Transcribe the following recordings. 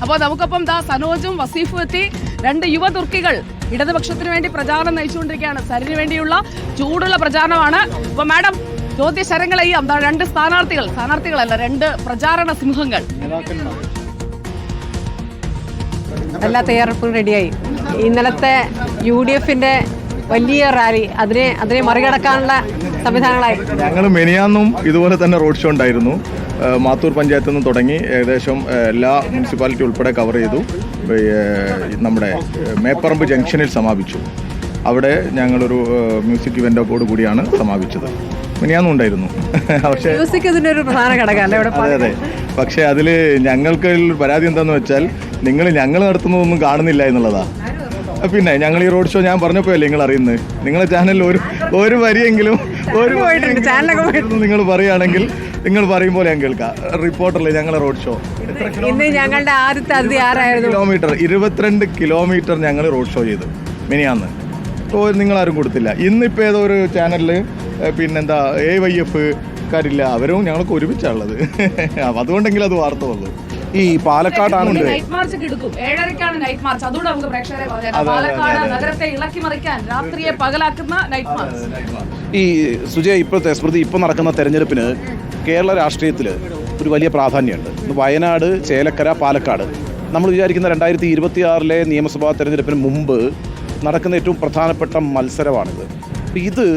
അപ്പോൾ നമുക്കൊപ്പം സനോജും വസീഫും എത്തി. രണ്ട് യുവ തുർക്കികൾ ഇടതുപക്ഷത്തിന് വേണ്ടി പ്രചാരണം നയിച്ചുകൊണ്ടിരിക്കുകയാണ്. സരിന് വേണ്ടിയുള്ള ചൂടുള്ള പ്രചാരണമാണ്. അപ്പൊ മാഡം, ചോദ്യശരങ്ങളെ രണ്ട് സ്ഥാനാർത്ഥികളല്ല, രണ്ട് പ്രചാരണ സിംഹങ്ങൾ. എല്ലാ തയ്യാറെടുപ്പും റെഡിയായി. ഇന്നലത്തെ UDFന്റെ വലിയ റാലി അതിനെ മറികടക്കാനുള്ള സംവിധാനങ്ങളായി. ഞങ്ങൾ മെനിയാന്നും ഇതുപോലെ തന്നെ റോഡ് ഷോ ഉണ്ടായിരുന്നു. മാത്തൂർ പഞ്ചായത്തിൽ നിന്ന് തുടങ്ങി ഏകദേശം എല്ലാ മുനിസിപ്പാലിറ്റി ഉൾപ്പെടെ കവർ ചെയ്തു. നമ്മുടെ മേപ്പറമ്പ് ജംഗ്ഷനിൽ സമാപിച്ചു. അവിടെ ഞങ്ങളൊരു മ്യൂസിക് ഇവൻ്റോട് കൂടിയാണ് സമാപിച്ചത്. മെനിയാന്നും ഉണ്ടായിരുന്നു. പക്ഷേ മ്യൂസിക് ഇതിൻ്റെ ഒരു പ്രധാന ഘടകമല്ലേ ഇവിടെ? അതെ. പക്ഷേ അതിൽ ഞങ്ങൾക്ക് പരാതി എന്താണെന്ന് വെച്ചാൽ ഞങ്ങൾ നടത്തുന്നതൊന്നും കാണുന്നില്ല എന്നുള്ളതാണ്. പിന്നെ ഞങ്ങൾ ഈ റോഡ് ഷോ ഞാൻ പറഞ്ഞപ്പോഴല്ലേ നിങ്ങൾ അറിയുന്നത്. നിങ്ങളെ ചാനലിൽ ഒരു വരിയെങ്കിലും നിങ്ങൾ പറയുകയാണെങ്കിൽ നിങ്ങൾ പറയും പോലെ ഞാൻ കേൾക്കാം. റിപ്പോർട്ടറിൽ ഞങ്ങളെ റോഡ് ഷോ ഇന്ന് ഞങ്ങളുടെ ആദ്യത്തെ അതിഥി ആരായിരുന്നു? 22 കിലോമീറ്റർ ഞങ്ങൾ റോഡ് ഷോ ചെയ്തു മെനിയാന്ന്. നിങ്ങളാരും കൊടുത്തില്ല. ഇന്നിപ്പോൾ ഏതോ ഒരു ചാനലിൽ പിന്നെന്താ AYF കാരില്ല, അവരും ഞങ്ങൾക്ക് ഒരുമിച്ചാണുള്ളത്. അതുകൊണ്ടെങ്കിലും അത് വാർത്ത വന്നു. ഈ പാലക്കാടാണ് നൈറ്റ് മാർച്ച് കിടക്കും. 7:30-ക്കാണ് നൈറ്റ് മാർച്ച്. അതുകൊണ്ട് നമുക്ക് പ്രേക്ഷകരെ പറയാം, പാലക്കാട് നഗരത്തെ ഇളക്കി മറിക്കാൻ രാത്രിയെ പകലാക്കുന്ന നൈറ്റ് മാർച്ച്. ഈ സുജയ, ഇപ്പോഴത്തെ സ്മൃതി, ഇപ്പോൾ നടക്കുന്ന തെരഞ്ഞെടുപ്പിന് കേരള രാഷ്ട്രീയത്തിൽ ഒരു വലിയ പ്രാധാന്യമുണ്ട്. വയനാട്, ചേലക്കര, പാലക്കാട്. നമ്മൾ വിചാരിക്കുന്ന 2026 നിയമസഭാ തെരഞ്ഞെടുപ്പിന് മുമ്പ് നടക്കുന്ന ഏറ്റവും പ്രധാനപ്പെട്ട മത്സരമാണിത്. ഇത്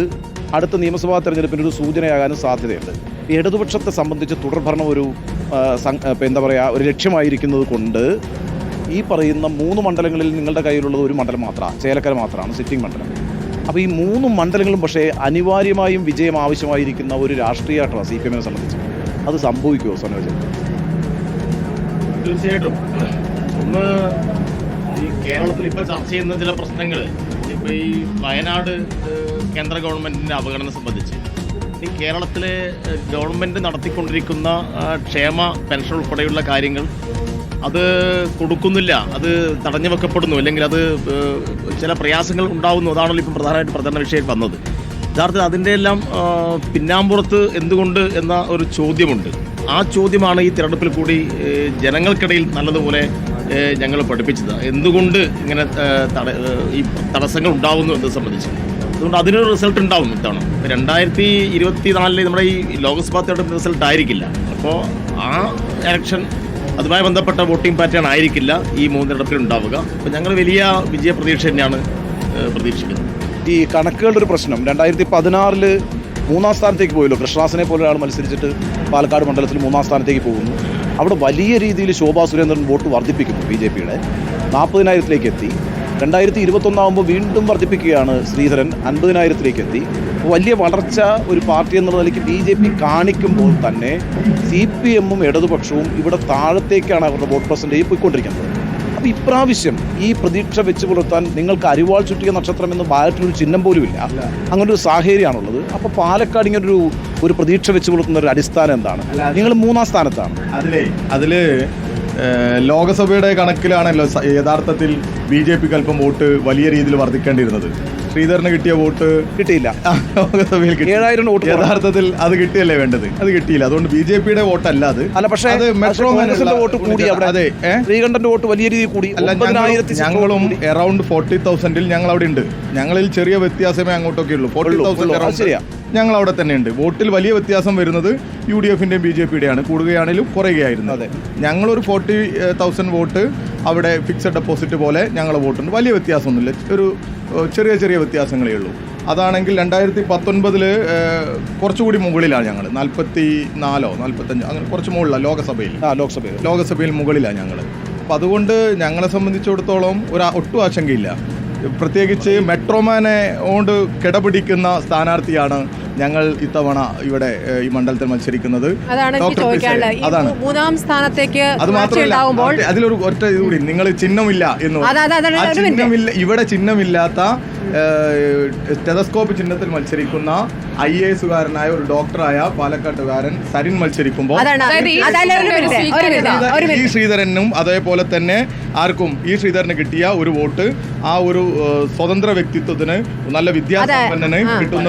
അടുത്ത നിയമസഭാ തെരഞ്ഞെടുപ്പിന് ഒരു സൂചനയാകാനും സാധ്യതയുണ്ട്. ഇടതുപക്ഷത്തെ സംബന്ധിച്ച് തുടർഭരണം ഒരു ഒരു ലക്ഷ്യമായിരിക്കുന്നത് കൊണ്ട് ഈ പറയുന്ന 3 മണ്ഡലങ്ങളിൽ നിങ്ങളുടെ കയ്യിലുള്ളത് ഒരു മണ്ഡലം മാത്രമാണ്, ചേലക്കര മാത്രമാണ് സിറ്റിംഗ് മണ്ഡലം. അപ്പോൾ ഈ 3 മണ്ഡലങ്ങളും പക്ഷേ അനിവാര്യമായും വിജയം ആവശ്യമായിരിക്കുന്ന ഒരു രാഷ്ട്രീയമായിട്ടാണ് CPM സംബന്ധിച്ച്. അത് സംഭവിക്കുമോ സനോജ്? തീർച്ചയായിട്ടും. ഒന്ന്, ഈ കേരളത്തിൽ ഇപ്പോൾ ചർച്ച ചെയ്യുന്ന ചില പ്രശ്നങ്ങൾ, ഇപ്പോൾ ഈ വയനാട് കേന്ദ്ര ഗവൺമെൻറ്റിൻ്റെ അവഗണന സംബന്ധിച്ച് ഈ കേരളത്തിലെ ഗവൺമെൻറ് നടത്തിക്കൊണ്ടിരിക്കുന്ന ക്ഷേമ പെൻഷൻ ഉൾപ്പെടെയുള്ള കാര്യങ്ങൾ അത് കൊടുക്കുന്നില്ല, അത് തടഞ്ഞു വെക്കപ്പെടുന്നു, അല്ലെങ്കിൽ അത് ചില പ്രയാസങ്ങൾ ഉണ്ടാകുന്നു. അതാണല്ലോ ഇപ്പം പ്രധാനമായിട്ട് പ്രധാന വിഷയം വന്നത്. യഥാർത്ഥത്തിൽ അതിൻ്റെ എല്ലാം പിന്നാമ്പുറത്ത് എന്തുകൊണ്ട് എന്ന ഒരു ചോദ്യമുണ്ട്. ആ ചോദ്യമാണ് ഈ തിരഞ്ഞെടുപ്പിൽ കൂടി ജനങ്ങൾക്കിടയിൽ നല്ലതുപോലെ ഞങ്ങൾ പഠിപ്പിച്ചത്. എന്തുകൊണ്ട് ഇങ്ങനെ ഈ തടസ്സങ്ങൾ ഉണ്ടാകുന്നു എന്നത് സംബന്ധിച്ച്. അതുകൊണ്ട് അതിനൊരു റിസൾട്ട് ഉണ്ടാവും ഇത്തവണ. 2024 നമ്മുടെ ഈ ലോക്സഭാ തെരഞ്ഞെടുപ്പ് റിസൾട്ട് ആയിരിക്കില്ല. അപ്പോൾ ആ ഇലക്ഷൻ അതുമായി ബന്ധപ്പെട്ട വോട്ടിംഗ് പാറ്റേൺ ആയിരിക്കില്ല ഈ 3 തെരഞ്ഞെടുപ്പിൽ ഉണ്ടാവുക. അപ്പോൾ ഞങ്ങൾ വലിയ വിജയ പ്രതീക്ഷ തന്നെയാണ് പ്രതീക്ഷിക്കുന്നത്. ഈ കണക്കുകളുടെ ഒരു പ്രശ്നം, 2016 3-ാം സ്ഥാനത്തേക്ക് പോയല്ലോ. കൃഷ്ണദാസിനെ പോലെ ഒരാൾ മത്സരിച്ചിട്ട് പാലക്കാട് മണ്ഡലത്തിൽ 3-ാം സ്ഥാനത്തേക്ക് പോകുന്നു. അവിടെ വലിയ രീതിയിൽ ശോഭാ സുരേന്ദ്രൻ വോട്ട് വർദ്ധിപ്പിക്കുന്നു. BJPയുടെ 40,000-ലേക്ക് എത്തി. 2021 വീണ്ടും വർദ്ധിപ്പിക്കുകയാണ് ശ്രീധരൻ, 50,000-ലേക്ക് എത്തി. വലിയ വളർച്ച ഒരു പാർട്ടി എന്നുള്ള നിലയ്ക്ക് BJP കാണിക്കുമ്പോൾ തന്നെ CPM-ഉം ഇടതുപക്ഷവും ഇവിടെ താഴത്തേക്കാണ് അവരുടെ വോട്ട് പെർസെൻറ്റേജ് പോയിക്കൊണ്ടിരിക്കുന്നത്. അപ്പോൾ ഇപ്രാവശ്യം ഈ പ്രതീക്ഷ വെച്ച് പുലർത്താൻ നിങ്ങൾക്ക് അരിവാൾ ചുറ്റിയ നക്ഷത്രം എന്ന് ബാലറ്റിനൊരു ചിഹ്നം പോലുമില്ല. അങ്ങനെ ഒരു സാഹചര്യമാണുള്ളത്. അപ്പോൾ പാലക്കാട് ഇങ്ങനൊരു പ്രതീക്ഷ വെച്ച് പുലർത്തുന്ന ഒരു അടിസ്ഥാനം എന്താണ്? നിങ്ങൾ 3-ാം സ്ഥാനത്താണ്. അതില് ലോകസഭയുടെ കണക്കിലാണല്ലോ യഥാർത്ഥത്തിൽ BJPക്ക് അല്പം വോട്ട് വലിയ രീതിയിൽ വർദ്ധിക്കേണ്ടിയിരുന്നത്. ശ്രീധരന് കിട്ടിയ വോട്ട് കിട്ടിയില്ല. ലോകസഭയിൽ 7,000 വോട്ട് യഥാർത്ഥത്തിൽ അത് കിട്ടിയല്ലേ വേണ്ടത്, അത് കിട്ടിയില്ല. അതുകൊണ്ട് BJPയുടെ വോട്ടല്ല അത്. അല്ല, പക്ഷേ വോട്ട് കൂടി. അവിടെ ശ്രീകണ്ഠന്റെ വോട്ട് വലിയ രീതിയിൽ കൂടി. ഞങ്ങളും അറൌണ്ട് 40,000-ൽ ഞങ്ങൾ അവിടെ ഉണ്ട്. ഞങ്ങളിൽ ചെറിയ വ്യത്യാസമേ അങ്ങോട്ടൊക്കെ ഉള്ളൂ. 40,000 ശരിയാ, ഞങ്ങൾ അവിടെ തന്നെ ഉണ്ട്. വോട്ടിൽ വലിയ വ്യത്യാസം വരുന്നത് UDFന്റെയും BJPയുടെയാണ്. കൂടുകയാണെങ്കിലും കുറയുകയായിരുന്നു. അതെ, ഞങ്ങളൊരു 40,000 വോട്ട് അവിടെ ഫിക്സഡ് ഡെപ്പോസിറ്റ് പോലെ ഞങ്ങൾ വോട്ടുണ്ട്. വലിയ വ്യത്യാസമൊന്നുമില്ല, ഒരു ചെറിയ വ്യത്യാസങ്ങളേ ഉള്ളൂ. അതാണെങ്കിൽ 2019 കുറച്ചുകൂടി മുകളിലാണ് ഞങ്ങൾ. 44 45 അങ്ങനെ കുറച്ച് മുകളിലാണ് ലോകസഭയിൽ മുകളിലാണ് ഞങ്ങൾ. അപ്പം അതുകൊണ്ട് ഞങ്ങളെ സംബന്ധിച്ചിടത്തോളം ഒട്ടും ആശങ്കയില്ല. പ്രത്യേകിച്ച് മെട്രോമാനെ കൊണ്ട് കിടപിടിക്കുന്ന സ്ഥാനാർത്ഥിയാണ് ഞങ്ങൾ ഇത്തവണ ഇവിടെ ഈ മണ്ഡലത്തിൽ മത്സരിക്കുന്നത്. അതാണ് 3-ാം സ്ഥാനത്തേക്ക്. അത് മാത്രമല്ല, അതിലൊരു ഒറ്റ ഇതുകൂടി, നിങ്ങൾ ചിഹ്നമില്ല എന്ന് ചിഹ്നമില്ല, ഇവിടെ ചിഹ്നമില്ലാത്ത ടെലസ്കോപ്പ് ചിഹ്നത്തിൽ മത്സരിക്കുന്ന IAS-കാരനായ ഒരു ഡോക്ടറായ പാലക്കാട്ടുകാരൻ സരിൻ മത്സരിക്കുമ്പോൾ ഈ ശ്രീധരനും അതേപോലെ തന്നെ ആർക്കും ഈ ശ്രീധരന് കിട്ടിയ ഒരു വോട്ട് ആ ഒരു സ്വതന്ത്ര വ്യക്തിത്വത്തിന് നല്ല വിദ്യാസമ്പന്നന് കിട്ടുന്ന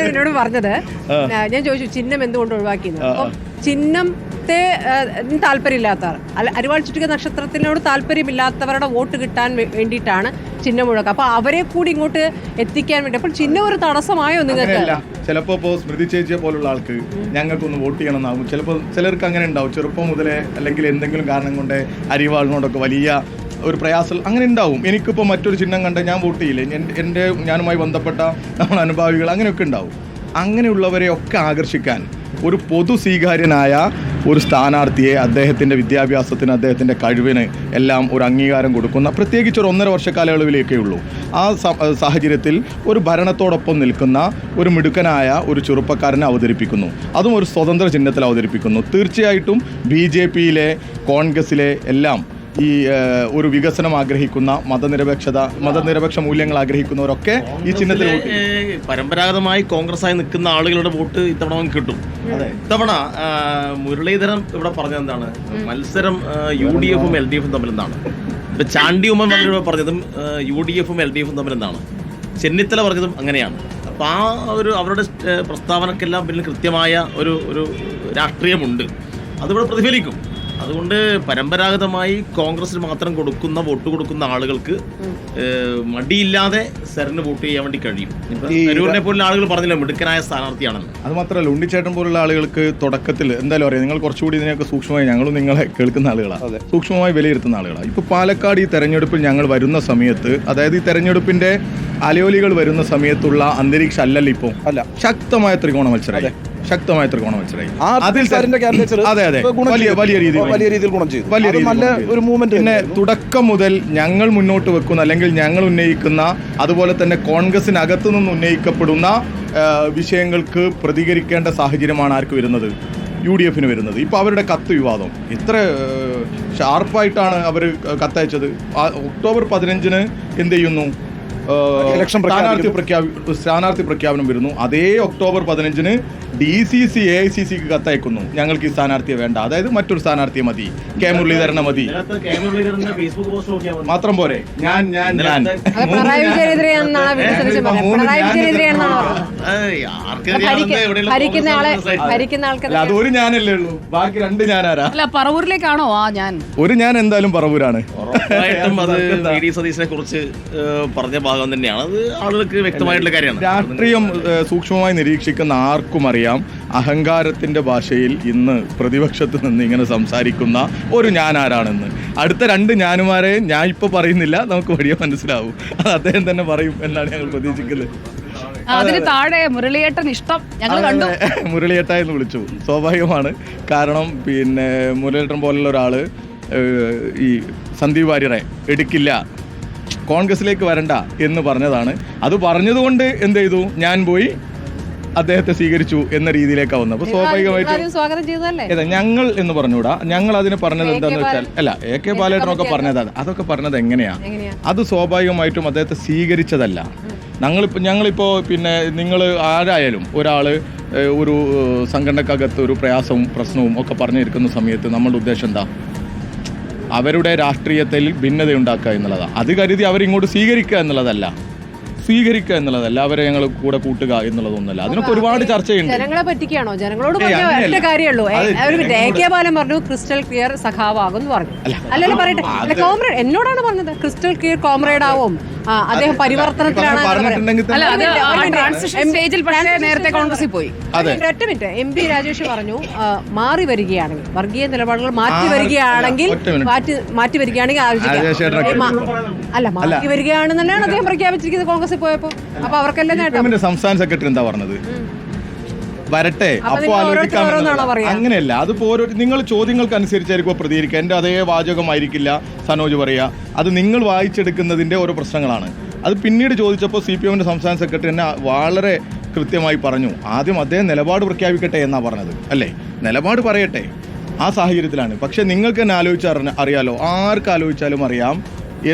എന്നോട് പറഞ്ഞത്, ഞാൻ ചോദിച്ചു ചിഹ്നം എന്തുകൊണ്ട് ഒഴിവാക്കിയെന്ന്. അപ്പം ചിഹ്നത്തെ താല്പര്യമില്ലാത്തവർ, അരിവാൾ ചുറ്റിക നക്ഷത്രത്തിനോട് താല്പര്യമില്ലാത്തവരുടെ വോട്ട് കിട്ടാൻ വേണ്ടിയിട്ടാണ് ചിഹ്നം മുഴക്കുക. അപ്പൊ അവരെ കൂടി ഇങ്ങോട്ട് എത്തിക്കാൻ വേണ്ടി. അപ്പോൾ ചിഹ്നം ഒരു തടസ്സമായോ നിങ്ങൾക്ക്? ചിലപ്പോ ഇപ്പോൾ സ്മൃതി ചേച്ചിയെ പോലുള്ള ആൾക്ക് ഞങ്ങൾക്കൊന്ന് വോട്ട് ചെയ്യണം എന്നാകും. ചിലപ്പോൾ ചിലർക്ക് അങ്ങനെ ഉണ്ടാവും, ചെറുപ്പം മുതലേ അല്ലെങ്കിൽ എന്തെങ്കിലും കാരണം കൊണ്ട് അരിവാളിനോടൊക്കെ വലിയ ഒരു പ്രയാസം അങ്ങനെ ഉണ്ടാവും. എനിക്കിപ്പോൾ മറ്റൊരു ചിഹ്നം കണ്ട് ഞാൻ വോട്ട് ചെയ്യില്ല, എൻ്റെ ഞാനുമായി ബന്ധപ്പെട്ട നമ്മുടെ അനുഭാവികൾ അങ്ങനെയൊക്കെ ഉണ്ടാവും. അങ്ങനെയുള്ളവരെ ഒക്കെ ആകർഷിക്കാൻ ഒരു പൊതു സ്വീകാര്യനായ ഒരു സ്ഥാനാർത്ഥിയെ അദ്ദേഹത്തിൻ്റെ വിദ്യാഭ്യാസത്തിന് അദ്ദേഹത്തിൻ്റെ കഴിവിന് എല്ലാം ഒരു അംഗീകാരം കൊടുക്കുന്ന, പ്രത്യേകിച്ച് ഒരു 1.5 വർഷ കാലയളവിലേക്കേ ഉള്ളൂ, ആ സാഹചര്യത്തിൽ ഒരു ഭരണത്തോടൊപ്പം നിൽക്കുന്ന ഒരു മിടുക്കനായ ഒരു ചെറുപ്പക്കാരനെ അവതരിപ്പിക്കുന്നു, അതും ഒരു സ്വതന്ത്ര ചിഹ്നത്തിൽ അവതരിപ്പിക്കുന്നു. തീർച്ചയായിട്ടും BJPയിലെ കോൺഗ്രസിലെ എല്ലാം ഈ ഒരു വികസനം ആഗ്രഹിക്കുന്ന മതനിരപേക്ഷ മൂല്യങ്ങൾ ആഗ്രഹിക്കുന്നവരൊക്കെ ഈ ചിഹ്നത്തിൽ പരമ്പരാഗതമായി കോൺഗ്രസ്സായി നിൽക്കുന്ന ആളുകളുടെ വോട്ട് ഇത്തവണ കിട്ടും. ഇത്തവണ മുരളീധരൻ ഇവിടെ പറഞ്ഞത് എന്താണ്, മത്സരം UDFും LDFും തമ്മിലെന്താണ്. ഇപ്പൊ ചാണ്ടി ഉമ്മൻ പറഞ്ഞതും UDFും LDFും തമ്മിലെന്താണ്. ചെന്നിത്തല പറഞ്ഞതും അങ്ങനെയാണ്. അപ്പൊ ആ ഒരു അവരുടെ പ്രസ്താവനക്കെല്ലാം പിന്നിൽ കൃത്യമായ ഒരു രാഷ്ട്രീയമുണ്ട്, അതിവിടെ പ്രതിഫലിക്കും. അതുകൊണ്ട് പരമ്പരാഗതമായി കോൺഗ്രസിന് മാത്രം വോട്ട് കൊടുക്കുന്ന ആളുകൾക്ക് മടിയില്ലാതെ സരിന് വോട്ട് ചെയ്യാൻ വേണ്ടി കഴിയും. തരൂരിനെ പോലുള്ള ആളുകൾ പറഞ്ഞില്ല മിടുക്കനായ സ്ഥാനാർത്ഥിയാണെന്ന്. അത് മാത്രമല്ല, ഉണ്ണിച്ചേട്ടൻ പോലുള്ള ആളുകൾക്ക് തുടക്കത്തിൽ എന്തായാലും അറിയാം, നിങ്ങൾ കുറച്ചുകൂടി ഇതിനെയൊക്കെ സൂക്ഷ്മമായി, ഞങ്ങളും നിങ്ങളെ കേൾക്കുന്ന ആളുകളാണ്, സൂക്ഷ്മമായി വിലയിരുത്തുന്ന ആളുകളാണ്. ഇപ്പോൾ പാലക്കാട് ഈ തെരഞ്ഞെടുപ്പിൽ ഞങ്ങൾ വരുന്ന സമയത്ത്, അതായത് ഈ തെരഞ്ഞെടുപ്പിന്റെ അലയോലികൾ വരുന്ന സമയത്തുള്ള അന്തരീക്ഷം അല്ലല്ലോ ഇപ്പോൾ. അല്ല, ശക്തമായ ത്രികോണ മത്സരമായി. അതെ, വലിയ രീതിയിൽ ഗുണം ചെയ്തു. പിന്നെ തുടക്കം മുതൽ ഞങ്ങൾ മുന്നോട്ട് വെക്കുന്ന, അല്ലെങ്കിൽ ഞങ്ങൾ ഉന്നയിക്കുന്ന, അതുപോലെ തന്നെ കോൺഗ്രസിനകത്തു നിന്ന് ഉന്നയിക്കപ്പെടുന്ന വിഷയങ്ങൾക്ക് പ്രതികരിക്കേണ്ട സാഹചര്യമാണ് ആർക്ക് വരുന്നത്, UDFന് വരുന്നത്. ഇപ്പോൾ അവരുടെ കത്ത് വിവാദം ഇത്ര ഷാർപ്പായിട്ടാണ് അവർ കത്തയച്ചത്. ഒക്ടോബർ 15 എന്ത് ചെയ്യുന്നു, സ്ഥാനാർത്ഥി പ്രഖ്യാപനം വരുന്നു. അതേ ഒക്ടോബർ 15 DCC AICCക്ക് കത്തയക്കുന്നു, ഞങ്ങൾക്ക് ഈ സ്ഥാനാർത്ഥിയെ വേണ്ട, അതായത് മറ്റൊരു സ്ഥാനാർത്ഥിയെ മതി, കെ മുരളീധരനെ മതി. മാത്രം പോരെ, അതൊരു ഞാനല്ലേ ഉള്ളൂ, ബാക്കി 2 ഞാനാരാ? പറവൂരിലേക്കാണോ ഒരു ഞാൻ എന്തായാലും പറവൂരാണ്. സതീശനെ കുറിച്ച് പറഞ്ഞ ഭാഗം തന്നെയാണ്, അത് ആളുകൾക്ക് വ്യക്തമായിട്ടുള്ള കാര്യമാണ്. രാഷ്ട്രീയം സൂക്ഷ്മമായി നിരീക്ഷിക്കുന്ന ആർക്കും അറിയാം, അഹങ്കാരത്തിന്റെ ഭാഷയിൽ ഇന്ന് പ്രതിപക്ഷത്ത് നിന്ന് ഇങ്ങനെ സംസാരിക്കുന്ന ഒരു ഞാൻ ആരാണെന്ന്. അടുത്ത 2 ഞാനുമാരെ ഞാൻ ഇപ്പോൾ പറയുന്നില്ല, നമുക്ക് വഴിയെ മനസ്സിലാവും, അത് അദ്ദേഹം തന്നെ പറയും എന്നാണ് ഞങ്ങൾ പ്രതീക്ഷിക്കുന്നത്. അതിന് താഴെ മുരളിയേട്ടൻ ഇഷ്ടം ഞങ്ങൾ കണ്ടു. മുരളിയേട്ട എന്ന് വിളിച്ചു, സ്വാഭാവികമാണ്. കാരണം പിന്നെ മുരളിയേട്ടൻ പോലുള്ള ഒരാള് ഈ സന്ദീപ് വാര്യരെ എടുക്കില്ല, കോൺഗ്രസിലേക്ക് വരണ്ട എന്ന് പറഞ്ഞതാണ്. അത് പറഞ്ഞതുകൊണ്ട് എന്ത് ചെയ്തു, ഞാൻ പോയി അദ്ദേഹത്തെ സ്വീകരിച്ചു എന്ന രീതിയിലേക്കാണ് വന്നത്. അപ്പോൾ സ്വാഭാവികമായിട്ടും ഞങ്ങൾ എന്ന് പറഞ്ഞുകൂടാ, ഞങ്ങൾ അതിന് പറഞ്ഞത് എന്താന്ന് വെച്ചാൽ, അല്ല AK ബാലേട്ടനൊക്കെ പറഞ്ഞതാണ്, അതൊക്കെ പറഞ്ഞത് എങ്ങനെയാ, അത് സ്വാഭാവികമായിട്ടും അദ്ദേഹത്തെ സ്വീകരിച്ചതല്ല. ഞങ്ങളിപ്പോൾ പിന്നെ നിങ്ങൾ ആരായാലും ഒരാൾ ഒരു സംഘടനക്കകത്ത് ഒരു പ്രശ്നവും ഒക്കെ പറഞ്ഞിരിക്കുന്ന സമയത്ത് നമ്മളുടെ ഉദ്ദേശം എന്താ, അവരുടെ രാഷ്ട്രീയത്തിൽ ഭിന്നതയുണ്ടാക്കുക എന്നുള്ളതാണ്. അത് കരുതി അവരിങ്ങോട്ട് സ്വീകരിക്കുക എന്നുള്ളതല്ല, അവരെ ഞങ്ങൾ കൂടെ കൂട്ടുക എന്നുള്ളതൊന്നുമല്ല. അതിനൊക്കെ ഒരുപാട് ചർച്ചയുണ്ട്. ജനങ്ങളെ പറ്റിക്കാണോ? ജനങ്ങളോട് പറഞ്ഞ കാര്യമുള്ളൂ. AK ബാലൻ പറഞ്ഞു ക്രിസ്റ്റൽ ക്ലിയർ സഖാവാകും എന്ന് പറഞ്ഞു. അല്ലല്ലോ പറയട്ടെ, കോമ്രേഡ് എന്നോടാണ് പറഞ്ഞത്, ക്രിസ്റ്റൽ ക്ലിയർ കോമ്രേഡ് ആവും, അദ്ദേഹം പരിവർത്തനത്തിലാണ്. നേരത്തെ കോൺഗ്രസിൽ പോയി. ഒറ്റ മിനിറ്റ്, MP രാജേഷ് പറഞ്ഞു മാറി വരികയാണെങ്കിൽ, വർഗീയ നിലപാടുകൾ മാറ്റി വരികയാണെങ്കിൽ ആലോചിക്കാം. അല്ല, മാറ്റി വരികയാണെന്നാണ് അദ്ദേഹം പ്രഖ്യാപിച്ചിരിക്കുന്നത് കോൺഗ്രസിൽ പോയപ്പോ. അപ്പൊ അവർക്കെല്ലാം നേട്ടം. സംസ്ഥാന സെക്രട്ടറി എന്താ പറഞ്ഞത്, വരട്ടെ അപ്പോൾ ആലോചിക്കാം. അങ്ങനെയല്ല, അതിപ്പോ ഓരോ നിങ്ങൾ ചോദ്യങ്ങൾക്ക് അനുസരിച്ചായിരിക്കും പ്രതികരിക്കുക. എൻ്റെ അതേ വാചകമായിരിക്കില്ല സനോജ് പറയുക, അത് നിങ്ങൾ വായിച്ചെടുക്കുന്നതിൻ്റെ ഓരോ പ്രശ്നങ്ങളാണ്. അത് പിന്നീട് ചോദിച്ചപ്പോൾ CPMന്റെ സംസ്ഥാന സെക്രട്ടറി തന്നെ വളരെ കൃത്യമായി പറഞ്ഞു, ആദ്യം അദ്ദേഹം നിലപാട് പ്രഖ്യാപിക്കട്ടെ എന്നാണ് പറഞ്ഞത്, അല്ലേ, നിലപാട് പറയട്ടെ. ആ സാഹചര്യത്തിലാണ്. പക്ഷെ നിങ്ങൾക്ക് തന്നെ അറിയാലോ, ആർക്ക് ആലോചിച്ചാലും അറിയാം,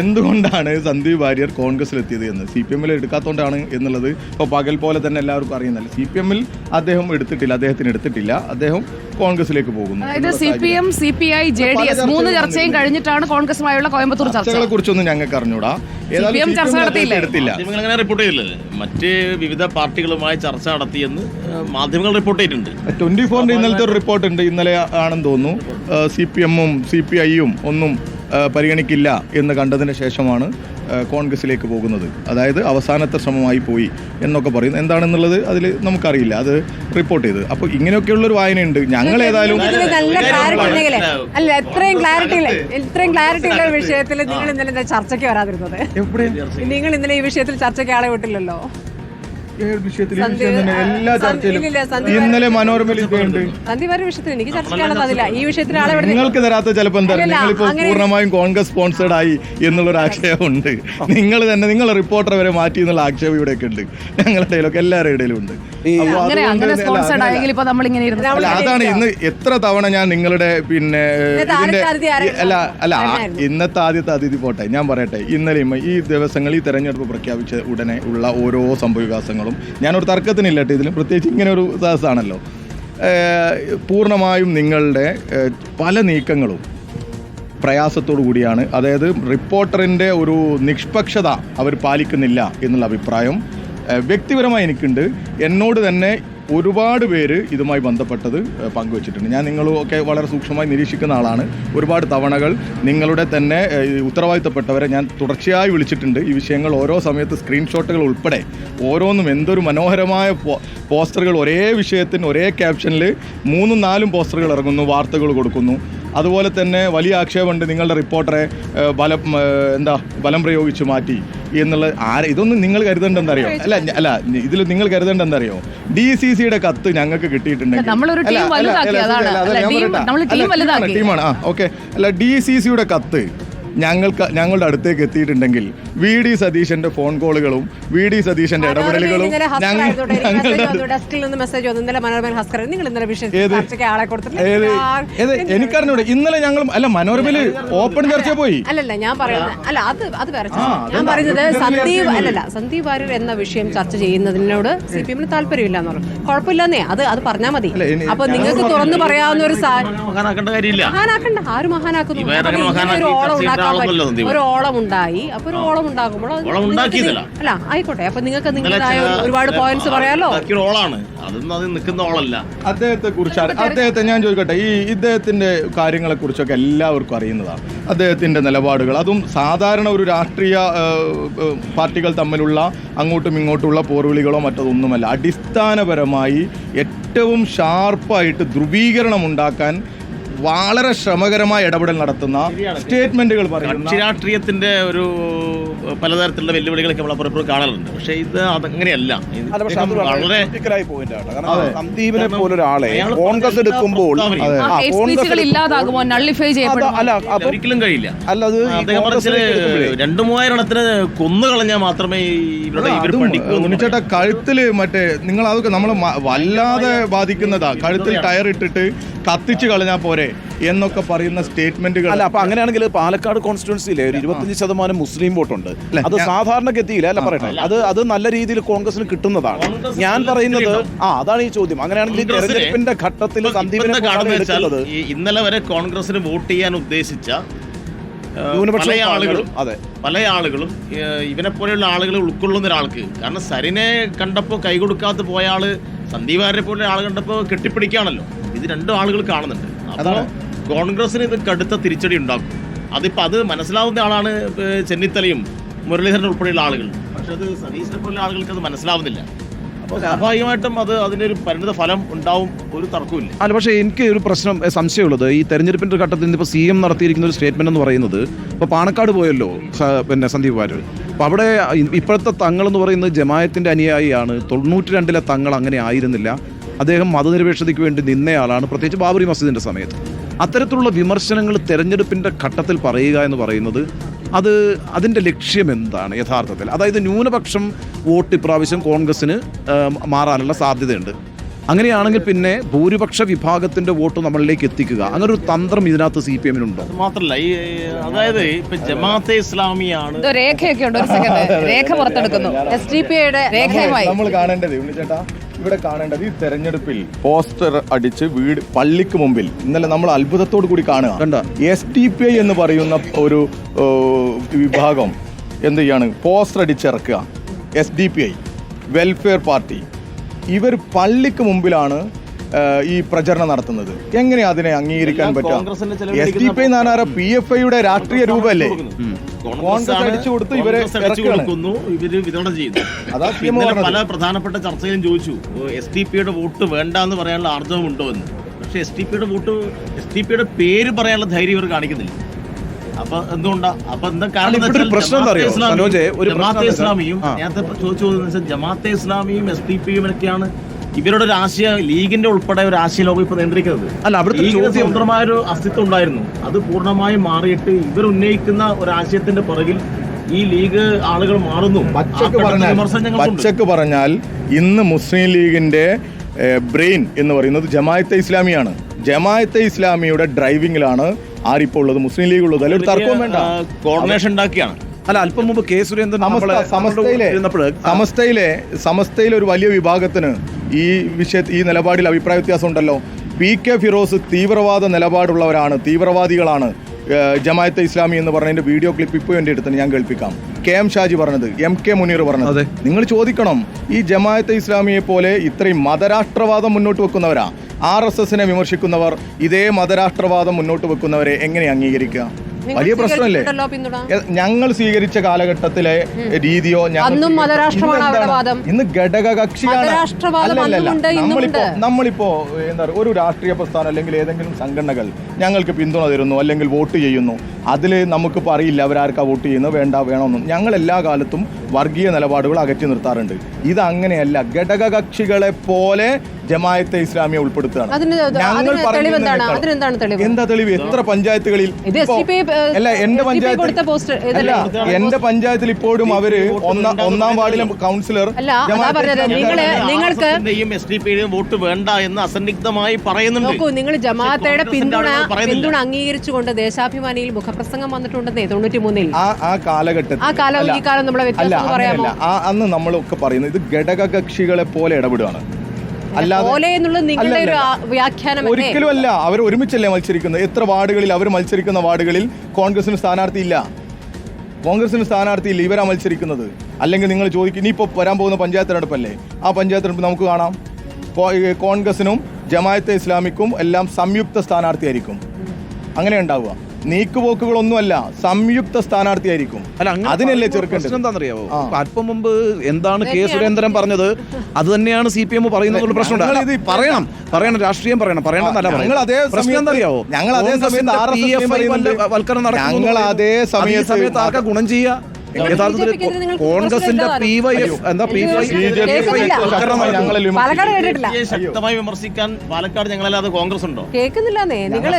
എന്തുകൊണ്ടാണ് സന്ദീപ് വാര്യർ കോൺഗ്രസിലെത്തിയത് എന്ന് CPM-ൽ എടുക്കാത്തതുകൊണ്ടാണ് എന്നുള്ളത് ഇപ്പോൾ പകൽ പോലെ തന്നെ എല്ലാവർക്കും അറിയുന്നല്ലോ. CPM-ൽ അദ്ദേഹത്തിന് എടുത്തിട്ടില്ല, അദ്ദേഹം കോൺഗ്രസിലേക്ക് പോകുന്നു. അതായത് CPM, CPI, JDS 3 ചർച്ചയും കഴിഞ്ഞിട്ടാണ് കോൺഗ്രസുമായുള്ള കോയമ്പത്തൂർ ചർച്ചകളെ കുറിച്ചൊന്നും ഞങ്ങൾക്ക് അറിഞ്ഞൂടാ. CPM ചർച്ച നടത്തിയില്ല. മാധ്യമങ്ങൾ അങ്ങനെ റിപ്പോർട്ട് ചെയ്തില്ലല്ലേ, മറ്റ് വിവിധ പാർട്ടികളുമായി ചർച്ച നടത്തിയെന്ന് മാധ്യമങ്ങൾ റിപ്പോർട്ട് ചെയ്തിട്ടുണ്ട്. 24-ന്റെ ഇന്നലത്തെ ഒരു റിപ്പോർട്ട് ഉണ്ട്, ഇന്നലെ ആണെന്ന് തോന്നുന്നു. CPM-ഉം CPI-യും ഒന്നും പരിഗണിക്കില്ല എന്ന് കണ്ടതിന് ശേഷമാണ് കോൺഗ്രസിലേക്ക് പോകുന്നത്. അതായത് അവസാനത്തെ ശ്രമമായി പോയി എന്നൊക്കെ പറയുന്നു. എന്താണെന്നുള്ളത് അതിൽ നമുക്കറിയില്ല, അത് റിപ്പോർട്ട് ചെയ്ത്. അപ്പോൾ ഇങ്ങനെയൊക്കെയുള്ളൊരു വായനയുണ്ട്. ഞങ്ങൾ ഏതായാലും നല്ല ക്ലാരിറ്റി ഉണ്ടെങ്കിൽ അല്ല, ഇത്രയും ക്ലാരിറ്റി ഉള്ള വിഷയത്തിൽ നിങ്ങൾ ഇന്നലെ ചർച്ചയ്ക്ക് വരാതിരുന്നത്. നിങ്ങൾ ഇന്നലെ ഈ വിഷയത്തിൽ ചർച്ചയ്ക്ക് ആളെ വിട്ടില്ലല്ലോ. എല്ലാ ചർച്ചയിലും ഇന്നലെ മനോരമയിൽ സന്ദീപ് വാര്യർ വിഷയത്തിൽ എനിക്ക് ചർച്ചയ്ക്കാണത് അതില്ല. ഈ വിഷയത്തിൽ ആളെ നിങ്ങൾക്ക് തരാത്ത ചിലപ്പോൾ എന്താ, നിങ്ങളിപ്പോൾ പൂർണ്ണമായും കോൺഗ്രസ് സ്പോൺസേഡ് ആയി എന്നുള്ളൊരു ആക്ഷേപമുണ്ട്. നിങ്ങൾ റിപ്പോർട്ടർ വരെ മാറ്റി എന്നുള്ള ആക്ഷേപം ഇവിടെയൊക്കെ ഉണ്ട്, ഞങ്ങളുടെ ഇടയിലൊക്കെ എല്ലാവരുടെ ഇടയിലും ഉണ്ട്. അതാണ് ഇന്ന് എത്ര തവണ ഞാൻ നിങ്ങളുടെ ഇന്നത്തെ ആദ്യത്തെ അതിഥി പോട്ടെ, ഞാൻ പറയട്ടെ, ഇന്നലെയും ഈ ദിവസങ്ങളിൽ ഈ തെരഞ്ഞെടുപ്പ് പ്രഖ്യാപിച്ച ഉടനെ ഉള്ള ഓരോ സംഭവവികാസങ്ങളും ഞാനൊരു തർക്കത്തിനില്ല ഇതിലും, പ്രത്യേകിച്ച് ഇങ്ങനെ ഒരു സാഹസമാണല്ലോ. പൂർണ്ണമായും നിങ്ങളുടെ പല നീക്കങ്ങളും പ്രയാസത്തോടു കൂടിയാണ്. അതായത് റിപ്പോർട്ടറിൻ്റെ ഒരു നിഷ്പക്ഷത അവർ പാലിക്കുന്നില്ല എന്നുള്ള അഭിപ്രായം വ്യക്തിപരമായി എനിക്കുണ്ട്. എന്നോട് തന്നെ ഒരുപാട് പേര് ഇതുമായി ബന്ധപ്പെട്ടത് പങ്കുവച്ചിട്ടുണ്ട്. ഞാൻ നിങ്ങളൊക്കെ വളരെ സൂക്ഷ്മമായി നിരീക്ഷിക്കുന്ന ആളാണ്. ഒരുപാട് തവണകൾ നിങ്ങളുടെ തന്നെ ഉത്തരവാദിത്തപ്പെട്ടവരെ ഞാൻ തുടർച്ചയായി വിളിച്ചിട്ടുണ്ട്. ഈ വിഷയങ്ങൾ ഓരോ സമയത്ത് സ്ക്രീൻഷോട്ടുകൾ ഉൾപ്പെടെ ഓരോന്നും എന്തൊരു മനോഹരമായ പോസ്റ്ററുകൾ, ഒരേ വിഷയത്തിന് ഒരേ ക്യാപ്ഷനിൽ 3-4 പോസ്റ്ററുകൾ ഇറങ്ങുന്നു, വാർത്തകൾ കൊടുക്കുന്നു. അതുപോലെ തന്നെ വലിയ ആക്ഷേപമുണ്ട് നിങ്ങളുടെ റിപ്പോർട്ടറെ ബലം പ്രയോഗിച്ച് മാറ്റി എന്നുള്ള ഇതൊന്നും നിങ്ങൾ കരുതേണ്ടെന്നറിയോ? അല്ല ഇതിൽ നിങ്ങൾ കരുതേണ്ടെന്നറിയോ? DCCയുടെ കത്ത് ഞങ്ങൾക്ക് കിട്ടിയിട്ടുണ്ടെങ്കിൽ ടീമാണ്. ഓക്കെ, അല്ല DCCയുടെ കത്ത് ഞങ്ങളുടെ അടുത്തേക്ക് എത്തിയിട്ടുണ്ടെങ്കിൽ VD സതീശന്റെ ഫോൺ കോളുകളും VD സതീശന്റെ ഇടപെടലുകളും എനിക്കറിഞ്ഞൂടെ. ഇന്നലെ ഞങ്ങൾ മനോരമയിൽ ഓപ്പൺ ചർച്ച പോയി. അല്ലല്ല, ഞാൻ പറയുന്നത് സന്ദീപ് വാര്യർ എന്ന വിഷയം ചർച്ച ചെയ്യുന്നതിനോട് CPM-ന് താല്പര്യമില്ല എന്ന് പറഞ്ഞു. കുഴപ്പമില്ലെന്നേ, അത് പറഞ്ഞാൽ മതി. അപ്പൊ നിങ്ങൾക്ക് തുറന്നു പറയാവുന്ന ഒരു മഹാനാക്കണ്ട, ആര് മഹാനാക്കുന്നു? ഒരു ഓളം ഉണ്ടായി. അപ്പൊ ഒരു ഓളം ഉണ്ടാകുമ്പോൾ അല്ല ആയിക്കോട്ടെ, അപ്പൊ നിങ്ങൾക്ക് നിങ്ങളുടേതായ ഒരുപാട് പോയിന്റ്സ് പറയാലോ. അദ്ദേഹത്തെ ഞാൻ ചോദിക്കട്ടെ, ഇദ്ദേഹത്തിന്റെ കാര്യങ്ങളെ കുറിച്ചൊക്കെ എല്ലാവർക്കും അറിയുന്നതാണ്. അദ്ദേഹത്തിന്റെ നിലപാടുകൾ, അതും സാധാരണ ഒരു രാഷ്ട്രീയ പാർട്ടികൾ തമ്മിലുള്ള അങ്ങോട്ടും ഇങ്ങോട്ടുള്ള പോർവിളികളോ മറ്റതൊന്നുമല്ല. അടിസ്ഥാനപരമായി ഏറ്റവും ഷാർപ്പായിട്ട് ധ്രുവീകരണം ഉണ്ടാക്കാൻ വളരെ ശ്രമകരമായ ഇടപെടൽ നടത്തുന്ന സ്റ്റേറ്റ്മെന്റുകൾ പറയുന്ന രാഷ്ട്രീയത്തിന്റെ ഒരു പലതരത്തിലുള്ള വെല്ലുവിളികളൊക്കെ നമ്മൾ കാണലുണ്ട്. പക്ഷേ ഇത് അതങ്ങനെയല്ല. വളരെ സന്ദീപിനെ പോലൊരാളെ കോൺഗ്രസ് എടുക്കുമ്പോൾ ഒരിക്കലും കഴിയില്ല. അല്ലാതെ 2-3 എണ്ണത്തിന് കൊന്നുകളഞ്ഞാൽ മാത്രമേ ഉണ്ണിച്ചേട്ടാ കഴുത്തില് നിങ്ങൾ അതൊക്കെ നമ്മൾ വല്ലാതെ ബാധിക്കുന്നതാ. കഴുത്തിൽ ടയർ ഇട്ടിട്ട് കത്തിച്ച് കളഞ്ഞാൽ പോരെ എന്നൊക്കെ പറയുന്ന സ്റ്റേറ്റ്മെന്റുകൾ. അല്ല, അപ്പൊ അങ്ങനെയാണെങ്കിൽ പാലക്കാട് കോൺസ്റ്റിറ്റ്യുവൻസിയിലെ ഒരു 25% മുസ്ലിം വോട്ടുണ്ട്. അത് സാധാരണഗതിയിൽ അല്ല പറയട്ടെ, അത് നല്ല രീതിയിൽ കോൺഗ്രസിന് കിട്ടുന്നതാണ്. ഞാൻ പറയുന്നത് അതാണ് ഈ ചോദ്യം. അങ്ങനെയാണെങ്കിൽ തെരഞ്ഞെടുപ്പിന്റെ ഘട്ടത്തിൽ സന്ദീപിനെ ഇന്നലെ വരെ കോൺഗ്രസിന് വോട്ട് ചെയ്യാൻ ഉദ്ദേശിച്ച പല ആളുകളും ഇവനെ പോലെയുള്ള ആളുകളെ ഉൾക്കൊള്ളുന്ന ഒരാൾക്ക്, കാരണം സരിനെ കണ്ടപ്പോൾ കൈ കൊടുക്കാത്ത പോയ ആള് സന്ദീപ് വാര്യരെ പോലെ ആൾ കണ്ടപ്പോൾ കെട്ടിപ്പിടിക്കുകയാണല്ലോ. ഇത് 2 ആളുകൾ കാണുന്നുണ്ട്. അപ്പോൾ കോൺഗ്രസിന് ഇത് കടുത്ത തിരിച്ചടി ഉണ്ടാക്കും. അത് മനസ്സിലാവുന്ന ആളാണ് ചെന്നിത്തലയും മുരളീധരൻ ഉൾപ്പെടെയുള്ള ആളുകൾ. പക്ഷെ അത് സതീശനെ പോലുള്ള ആളുകൾക്ക് അത് മനസ്സിലാവുന്നില്ല. അപ്പോൾ സ്വാഭാവികമായിട്ടും അതിൻ്റെ ഒരു പരിണിത ഫലം ഉണ്ടാവും, ഒരു തർക്കമില്ല. അല്ല, പക്ഷേ എനിക്ക് ഒരു സംശയമുള്ളത്, ഈ തെരഞ്ഞെടുപ്പിന്റെ ഘട്ടത്തിൽ ഇപ്പോൾ CM നടത്തിയിരിക്കുന്ന ഒരു സ്റ്റേറ്റ്മെന്റ് എന്ന് പറയുന്നത്, ഇപ്പോൾ പാണക്കാട് പോയല്ലോ സന്ദീപ് വാര്യർ. അപ്പോൾ അവിടെ ഇപ്പോഴത്തെ തങ്ങളെന്ന് പറയുന്നത് ജമായത്തിന്റെ അനുയായിയാണ്. 92-ലെ തങ്ങൾ അങ്ങനെ ആയിരുന്നില്ല. അദ്ദേഹം മതനിരപേക്ഷതയ്ക്ക് വേണ്ടി നിന്നയാളാണ്, പ്രത്യേകിച്ച് ബാബറി മസ്ജിദിന്റെ സമയത്ത്. അത്തരത്തിലുള്ള വിമർശനങ്ങൾ തെരഞ്ഞെടുപ്പിന്റെ ഘട്ടത്തിൽ പറയുക എന്ന് പറയുന്നത് അതിൻ്റെ ലക്ഷ്യം എന്താണ് യഥാർത്ഥത്തിൽ? അതായത് ന്യൂനപക്ഷം വോട്ട് ഇപ്രാവശ്യം കോൺഗ്രസിന് മാറാനുള്ള സാധ്യതയുണ്ട്. അങ്ങനെയാണെങ്കിൽ പിന്നെ ഭൂരിപക്ഷ വിഭാഗത്തിന്റെ വോട്ട് നമ്മളിലേക്ക് എത്തിക്കുക, അങ്ങനെ ഒരു തന്ത്രം ഇതിനകത്ത് CPM നുണ്ടോ? മാത്രല്ല ഈ അതായത് ഇപ്പൊ ജമാഅത്തെ ഇസ്ലാമിയാണ് ഇത് രേഖയൊക്കെ ഉണ്ട്. ഒരു സെക്കൻഡ്, രേഖ പുറത്തെടുക്കുന്നു. SDPയുടെ രേഖയുമായി നമ്മൾ കാണേണ്ടത് ഉണ്ണിച്ചേട്ടാ, ഇവിടെ കാണേണ്ടത് ഈ തെരഞ്ഞെടുപ്പിൽ പോസ്റ്റർ അടിച്ച് വീട് പള്ളിക്ക് മുമ്പിൽ ഇന്നലെ നമ്മൾ അത്ഭുതത്തോടു കൂടി കാണുക, SDPI എന്ന് പറയുന്ന ഒരു വിഭാഗം എന്ത് ചെയ്യാണ്, പോസ്റ്റർ അടിച്ചിറക്കുക. SDPI വെൽഫെയർ പാർട്ടി ഇവർ പള്ളിക്ക് മുമ്പിലാണ് ഈ പ്രചരണം നടത്തുന്നത്. എങ്ങനെ അതിനെ അംഗീകരിക്കാൻ പറ്റും? SDPI എന്ന് പറഞ്ഞാൽ PFIയുടെ രാഷ്ട്രീയ രൂപമല്ലേ? കോൺഗ്രസ് അടിച്ചു കൊടുത്ത് ഇവരെ ഇവര് വിതരണം ചെയ്യുന്നു. പല പ്രധാനപ്പെട്ട ചർച്ചയിലും ചോദിച്ചു SDPIയുടെ വോട്ട് വേണ്ട എന്ന് പറയാനുള്ള ആർജവം ഉണ്ടോ എന്ന്. പക്ഷെ SDPIയുടെ പേര് പറയാനുള്ള ധൈര്യം ഇവർ കാണിക്കുന്നില്ല. അപ്പൊ എന്തുകൊണ്ടാ? അപ്പൊ എന്താ കാരണം? ജമാഅത്തെ ഇസ്ലാമിയും നേരത്തെ ചോദിച്ചു, ജമാഅത്തെ ഇസ്ലാമിയും SDPIയും ഒക്കെയാണ് ഇവരുടെ ഒരു ആശയ, ലീഗിന്റെ ഉൾപ്പെടെ ഒരു ആശയ ലോകം ഇപ്പൊ നിയന്ത്രിക്കുന്നത്. ലീഗിന് സ്വതന്ത്രമായ ഒരു അസ്തിത്വം ഉണ്ടായിരുന്നു, അത് പൂർണ്ണമായും മാറിയിട്ട് ഇവർ ഉന്നയിക്കുന്ന ഒരു ആശയത്തിന്റെ പുറകിൽ ഈ ലീഗ് ആളുകൾ മാറുന്നു. പച്ചക്ക് പറഞ്ഞാൽ ഇന്ന് മുസ്ലിം ലീഗിന്റെ ബ്രെയിൻ എന്ന് പറയുന്നത് ജമാഅത്തെ ഇസ്ലാമിയാണ്. ജമാഅത്തെ ഇസ്ലാമിയുടെ ഡ്രൈവിംഗിലാണ് ആരിപ്പോൾ ഉള്ളത്, മുസ്ലിം ലീഗ് ഉള്ളത്. അതിലൊരു തർക്കവും വേണ്ട. കോർഡിനേഷൻ ഉണ്ടാക്കിയാണ്. അല്ല, അല്പം മുമ്പ് K. സുരേന്ദ്രൻ സമസ്തയിലെ ഒരു വലിയ വിഭാഗത്തിന് ഈ നിലപാടിൽ അഭിപ്രായ വ്യത്യാസം ഉണ്ടല്ലോ. PK ഫിറോസ് തീവ്രവാദ നിലപാടുള്ളവരാണ്, തീവ്രവാദികളാണ് ജമാഅത്തെ ഇസ്ലാമി എന്ന് പറഞ്ഞതിന്റെ വീഡിയോ ക്ലിപ്പ് ഇപ്പോൾ എൻ്റെ അടുത്ത് ഞാൻ കേൾപ്പിക്കാം. KM ഷാജി പറഞ്ഞത്, MK മുനീർ പറഞ്ഞത്. നിങ്ങൾ ചോദിക്കണം, ഈ ജമാഅത്തെ ഇസ്ലാമിയെ പോലെ ഇത്രയും മതരാഷ്ട്രവാദം മുന്നോട്ട് വെക്കുന്നവരാ, RSSനെ വിമർശിക്കുന്നവർ ഇതേ മതരാഷ്ട്രവാദം മുന്നോട്ട് വെക്കുന്നവരെ എങ്ങനെ അംഗീകരിക്കുക? വലിയ പ്രശ്നമല്ലേ? ഞങ്ങൾ സ്വീകരിച്ച കാലഘട്ടത്തിലെ രീതിയോ ഇന്ന് ഘടകകക്ഷിയാണ്. നമ്മളിപ്പോ എന്താ പറയുക, ഒരു രാഷ്ട്രീയ പ്രസ്ഥാനം അല്ലെങ്കിൽ ഏതെങ്കിലും സംഘടനകൾ ഞങ്ങൾക്ക് പിന്തുണ തരുന്നു അല്ലെങ്കിൽ വോട്ട് ചെയ്യുന്നു, അതിൽ നമുക്കിപ്പോൾ അറിയില്ല അവരാർക്കാ വോട്ട് ചെയ്യുന്നത്, വേണ്ട വേണമെന്നും. ഞങ്ങൾ എല്ലാ കാലത്തും വർഗീയ നിലപാടുകൾ അകറ്റി നിർത്താറുണ്ട്. ഇത് അങ്ങനെയല്ല, ഘടകകക്ഷികളെ പോലെ ജമാഅത്തെ ഇസ്ലാമിയെ ഉൾപ്പെടുത്തുകയാണ്. എന്താ തെളിവ്? എത്ര പഞ്ചായത്തുകളിൽ അല്ല, എന്റെ പഞ്ചായത്തിൽ ഇപ്പോഴും അവര് ഒന്നാം വാർഡിലെ കൗൺസിലർ SDPIയുടെയും വോട്ട് വേണ്ട എന്ന് അസന്നിഗ്ധമായി പറയുന്നുണ്ട്. നിങ്ങൾ ജമാഅത്തയുടെ പിന്തുണ അംഗീകരിച്ചുകൊണ്ട് ദേശാഭിമാനിയിൽ മുഖപ്രസംഗം വന്നിട്ടുണ്ടെന്നേ 93-ൽ. ആ കാലഘട്ടത്തിൽ ഈ കാലം നമ്മളെ വ്യത്യാസം പറയാമോ? അന്ന് നമ്മളൊക്കെ പറയുന്നത് ഇത് ഘടകകക്ഷികളെ പോലെ ഇടപെടുകയാണ്. ഒരിക്കലും അല്ല. അവർ ഒരുമിച്ചല്ലേ മത്സരിക്കുന്നത്. എത്ര വാർഡുകളിൽ അവർ മത്സരിക്കുന്ന വാർഡുകളിൽ കോൺഗ്രസിന് സ്ഥാനാർത്ഥിയില്ല, ഇവരാ മത്സരിക്കുന്നത്. അല്ലെങ്കിൽ നിങ്ങൾ ചോദിക്കും, ഇനിയിപ്പോൾ വരാൻ പോകുന്ന പഞ്ചായത്ത് തെരഞ്ഞെടുപ്പല്ലേ, ആ പഞ്ചായത്ത് തെരഞ്ഞെടുപ്പ് നമുക്ക് കാണാം, കോൺഗ്രസിനും ജമാഅത്തെ ഇസ്ലാമിക്കും എല്ലാം സംയുക്ത സ്ഥാനാർത്ഥിയായിരിക്കും. അങ്ങനെ ഉണ്ടാവുക. നീക്കുപോക്കുകളൊന്നുമല്ല, സംയുക്ത സ്ഥാനാർത്ഥിയായിരിക്കും. അതിനല്ലേ ചെറുക്കേണ്ടത്? എന്താണെന്നറിയാവോ, അല്പം മുമ്പ് എന്താണ് K. സുരേന്ദ്രൻ പറഞ്ഞത് അത് തന്നെയാണ് CPM പറയുന്നത്. പ്രശ്നമുണ്ട്. പറയണം, രാഷ്ട്രീയം പറയണം. ഞങ്ങൾ അതേ സമയത്ത് ആർക്കാ ഗുണം ചെയ്യുക? യഥാർത്ഥത്തിൽ കോൺഗ്രസിന്റെ ശക്തമായി വിമർശിക്കാൻ പാലക്കാട് ഞങ്ങളല്ലാതെ കോൺഗ്രസ് ഉണ്ടോ? കേൾക്കുന്നില്ലേ? നിങ്ങൾ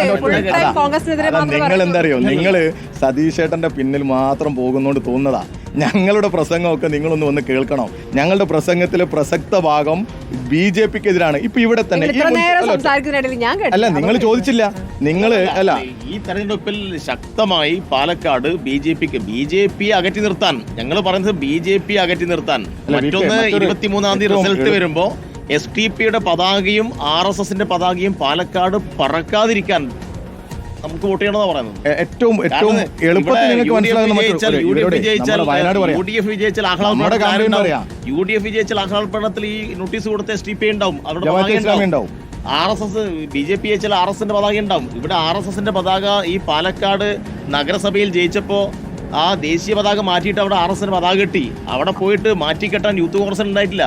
എന്താ അറിയോ, നിങ്ങള് സതീഷ് ഏട്ടന്റെ പിന്നിൽ മാത്രം പോകുന്നോണ്ട് തോന്നുന്നതാ. ഞങ്ങളുടെ പ്രസംഗമൊക്കെ നിങ്ങളൊന്ന് വന്ന് കേൾക്കണം. ഞങ്ങളുടെ പ്രസംഗത്തിലെ പ്രസക്ത ഭാഗം BJPക്കെതിരാണ്. ഇപ്പൊ ഇവിടെ തന്നെ അല്ല, നിങ്ങൾ ചോദിച്ചില്ല, നിങ്ങള് അല്ല. ഈ തെരഞ്ഞെടുപ്പിൽ ശക്തമായി പാലക്കാട് BJP അകറ്റി നിർത്താൻ, ഞങ്ങൾ പറയുന്നത് BJP അകറ്റി നിർത്താൻ. മറ്റൊന്ന് 23-ാം തീയതി റിസൾട്ട് വരുമ്പോ SDPയുടെ പതാകയും RSSന്റെ പതാകയും പാലക്കാട് പറക്കാതിരിക്കാൻ നമുക്ക് വോട്ട് ചെയ്യണമെന്നാണ് പറയുന്നത്. ഏറ്റവും എളുപ്പത്തിൽ നിങ്ങൾക്ക് മനസ്സിലാകുന്ന UDF വിജയിച്ചാൽ ആഹ്ലാദപ്രകടനത്തിൽ ഈ നോട്ടീസ് കൊടുത്ത SDPI ഉണ്ടാവും, അവരുടെ ഉണ്ടാവും. RSS BJP ജയിച്ചാൽ RSSന്റെ പതാക ഉണ്ടാവും. ഇവിടെ RSSന്റെ പതാക ഈ പാലക്കാട് നഗരസഭയിൽ ജയിച്ചപ്പോ ആ ദേശീയ പതാക മാറ്റിയിട്ട് അവിടെ RSSന്റെ പതാക കെട്ടി. അവിടെ പോയിട്ട് മാറ്റിക്കെട്ടാൻ യൂത്ത് കോൺഗ്രസ് ഉണ്ടായിട്ടില്ല.